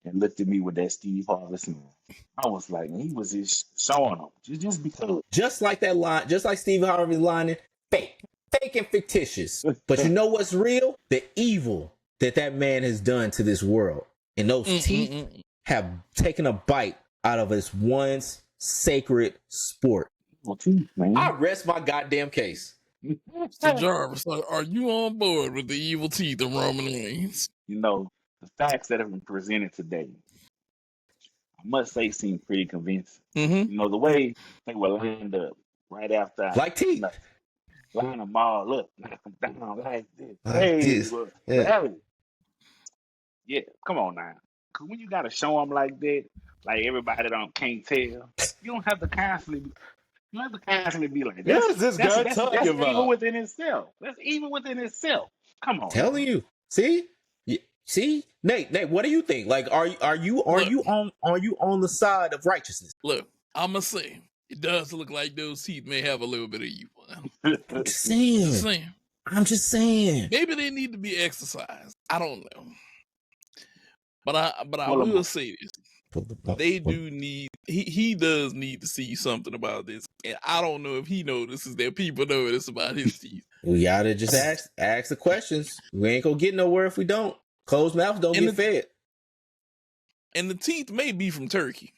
and looked at me with that Steve Harvey smile. I was like, he was just showing them, just because. Just like that line, just like Steve Harvey's line, fake and fictitious. But you know what's real? The evil that man has done to this world. And those teeth have taken a bite out of his once sacred sport. Well, teeth, man. I rest my goddamn case. So Jarvis, are you on board with the evil teeth of Roman Reigns? You know, the facts that have been presented today, I must say, seem pretty convincing. Mm-hmm. You know, the way they were lined up right after I Like teeth. line them all up, knock them down like this. Like Hey, this. well, Yeah. yeah, come on now. 'Cause when you got to show them like that, like everybody can't tell, you don't have to constantly. You don't have to constantly be like, What is this guy talking that's about? even within itself. That's even within itself. Come on. Telling you. See? See? Nate, what do you think? Like, are you on the side of righteousness? Look, I'ma say it does look like those teeth may have a little bit of evil. I'm just saying. Just saying. I'm just saying. Maybe they need to be exercised. I don't know. But I Pull 'em will up. say this. They do need he does need to see something about this. And I don't know if he notices that people notice about his teeth. We gotta just ask the questions. We ain't gonna get nowhere if we don't. Closed mouths don't And get fed. And the teeth may be from Turkey.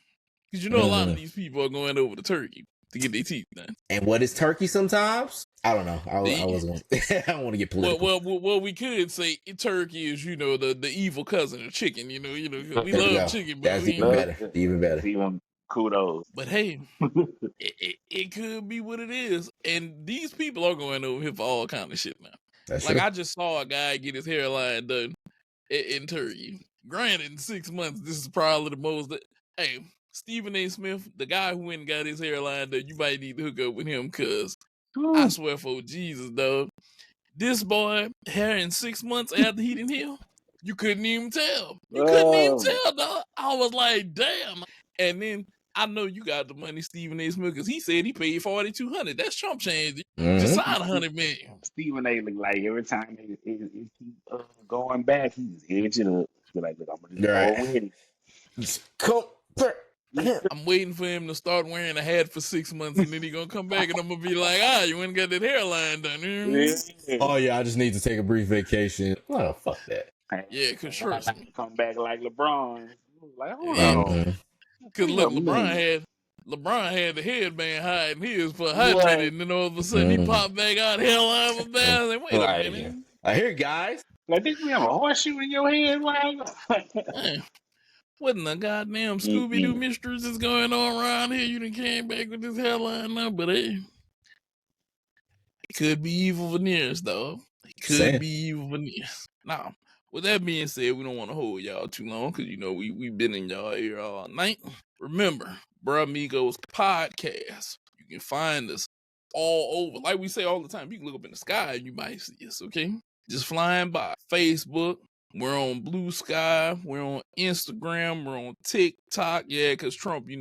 Because you know a lot of these people are going over to Turkey to get their teeth done. And what is turkey sometimes? I don't know. I wasn't gonna I don't want to get political. Well, we could say Turkey is, the evil cousin of chicken, we love chicken, but That's even better. Even better. Even kudos. But hey, it could be what it is. And these people are going over here for all kind of shit now. That's Like true. I just saw a guy get his hairline done in Turkey. Granted, in 6 months, this is probably the most. Hey, Stephen A. Smith, the guy who went and got his hairline done, you might need to hook up with him, cause I swear for Jesus, dog, this boy hair in 6 months after he didn't heal, you couldn't even tell. You couldn't even tell, dog. I was like, damn. And then I know you got the money, Stephen A. Smith, because he said he paid $4,200. That's chump change. Just sign $100 million. Stephen A. look like every time he keep going back, he's edging up. Be like, look, I'm gonna just go with it. I'm waiting for him to start wearing a hat for 6 months, and then he gonna come back, and I'm gonna be like, you went and got that hairline done. Oh yeah, I just need to take a brief vacation. Oh fuck that. Yeah, cause trust me. Come back like LeBron. Like, hold on. Cause look, LeBron had the headband hiding his for a hot minute, and then all of a sudden he popped back out, hairline was down. Like, wait a minute. I hear guys. Like, did you have a horseshoe in your head? Like, what in the goddamn Scooby-Doo mysteries is going on around here? You done came back with this hairline now, but hey, it could be evil Veneers, though. It could be evil Veneers. Now, with that being said, we don't want to hold y'all too long because, we've been in y'all ear all night. Remember, Bruh Migos Podcast. You can find us all over. Like we say all the time, you can look up in the sky and you might see us, okay? Just flying by. Facebook. We're on Blue Sky. We're on Instagram. We're on TikTok. Yeah, because Trump, he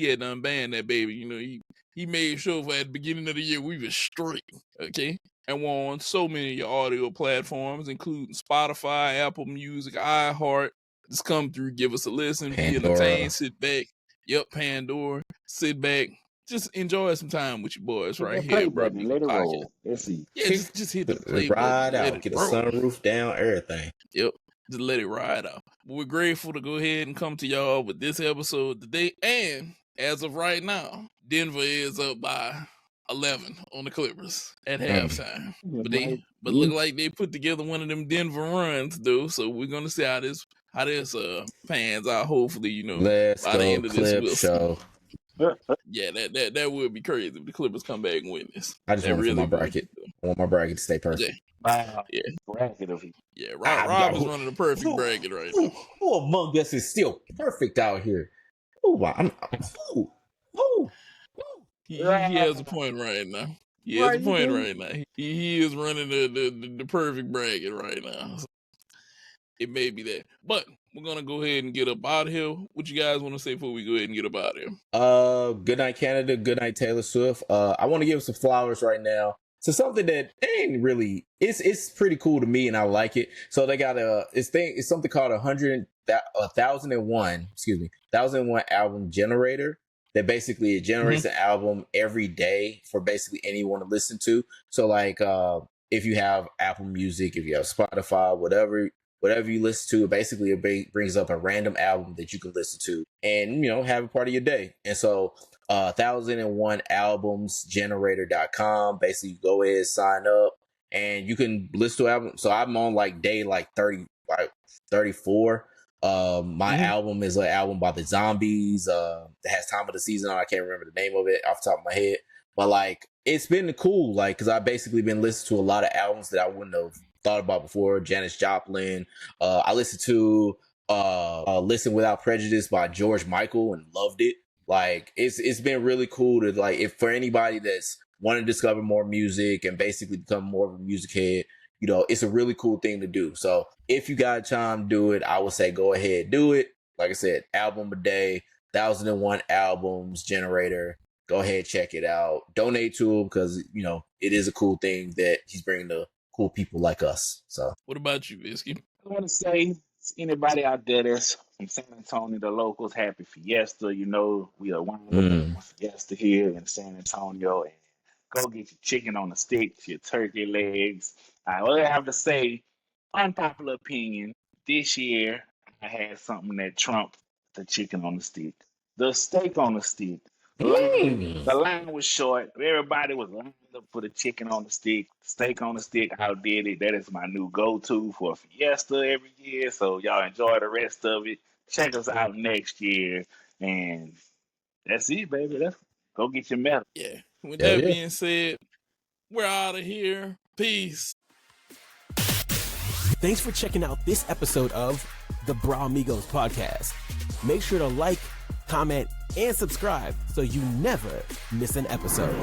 had to unban that baby. He made sure at the beginning of the year we were straight, okay? And we're on so many of your audio platforms, including Spotify, Apple Music, iHeart. Just come through, give us a listen, be entertained, sit back. Yep, Pandora. Sit back. Just enjoy some time with your boys right here, bro. Let it roll. Let's see. Yeah, just hit the play ride button. out, get a sunroof down, everything. Yep, just let it ride out. But we're grateful to go ahead and come to y'all with this episode today. And as of right now, Denver is up by 11 on the Clippers at halftime. But look like they put together one of them Denver runs though. So we're gonna see how this pans out. Hopefully, Let's by the end of this we'll show. Yeah, that would be crazy if the Clippers come back and win this. I just want my bracket. I want my bracket to stay perfect. Wow. Yeah. Bracket of it. Yeah, Rob is running the perfect bracket right now. Who among us is still perfect out here? He has a point right now. He has a point right now. He is running the perfect bracket right now. So it may be that. But we're going to go ahead and get up out of here. What you guys want to say before we go ahead and get up out of here? Good night, Canada. Good night, Taylor Swift. I want to give some flowers right now. So something that ain't really, it's pretty cool to me and I like it. So they got it's something called 1001 album generator that basically it generates an album every day for basically anyone to listen to. So like, if you have Apple Music, if you have Spotify, whatever you listen to, basically it brings up a random album that you can listen to and, have a part of your day. And so 1001albumsgenerator.com. Basically, you go ahead, sign up, and you can listen to album. So I'm on like day like 30, like 34. My album is an album by the Zombies. That has Time of the Season on. I can't remember the name of it off the top of my head, but like it's been cool, like because I've basically been listening to a lot of albums that I wouldn't have thought about before. Janis Joplin. I listened to Listen Without Prejudice by George Michael and loved it. Like it's been really cool to like, if for anybody that's want to discover more music and basically become more of a music head, you know, it's a really cool thing to do. So if you got time to do it, I would say go ahead, do it. Like I said, album a day, 1001 albums generator. Go ahead, check it out. Donate to him because, you know, it is a cool thing that he's bringing to cool people like us. So What about you, Visky? I want to say to anybody out there that's from San Antonio, the locals, happy Fiesta. You know, we are one of the Fiesta here in San Antonio. And go get your chicken on the sticks, your turkey legs. I will have to say, unpopular opinion, this year I had something that trumped the chicken on the stick. The steak on the stick. The line was short. Everybody was lined up for the chicken on the stick. Steak on the stick, outdid it. That is my new go-to for Fiesta every year. So y'all enjoy the rest of it. Check us out next year. And that's it, baby. Go get your medal. Yeah. With that being said, we're out of here. Peace. Thanks for checking out this episode of the Bruh Migos Podcast. Make sure to like, comment, and subscribe so you never miss an episode.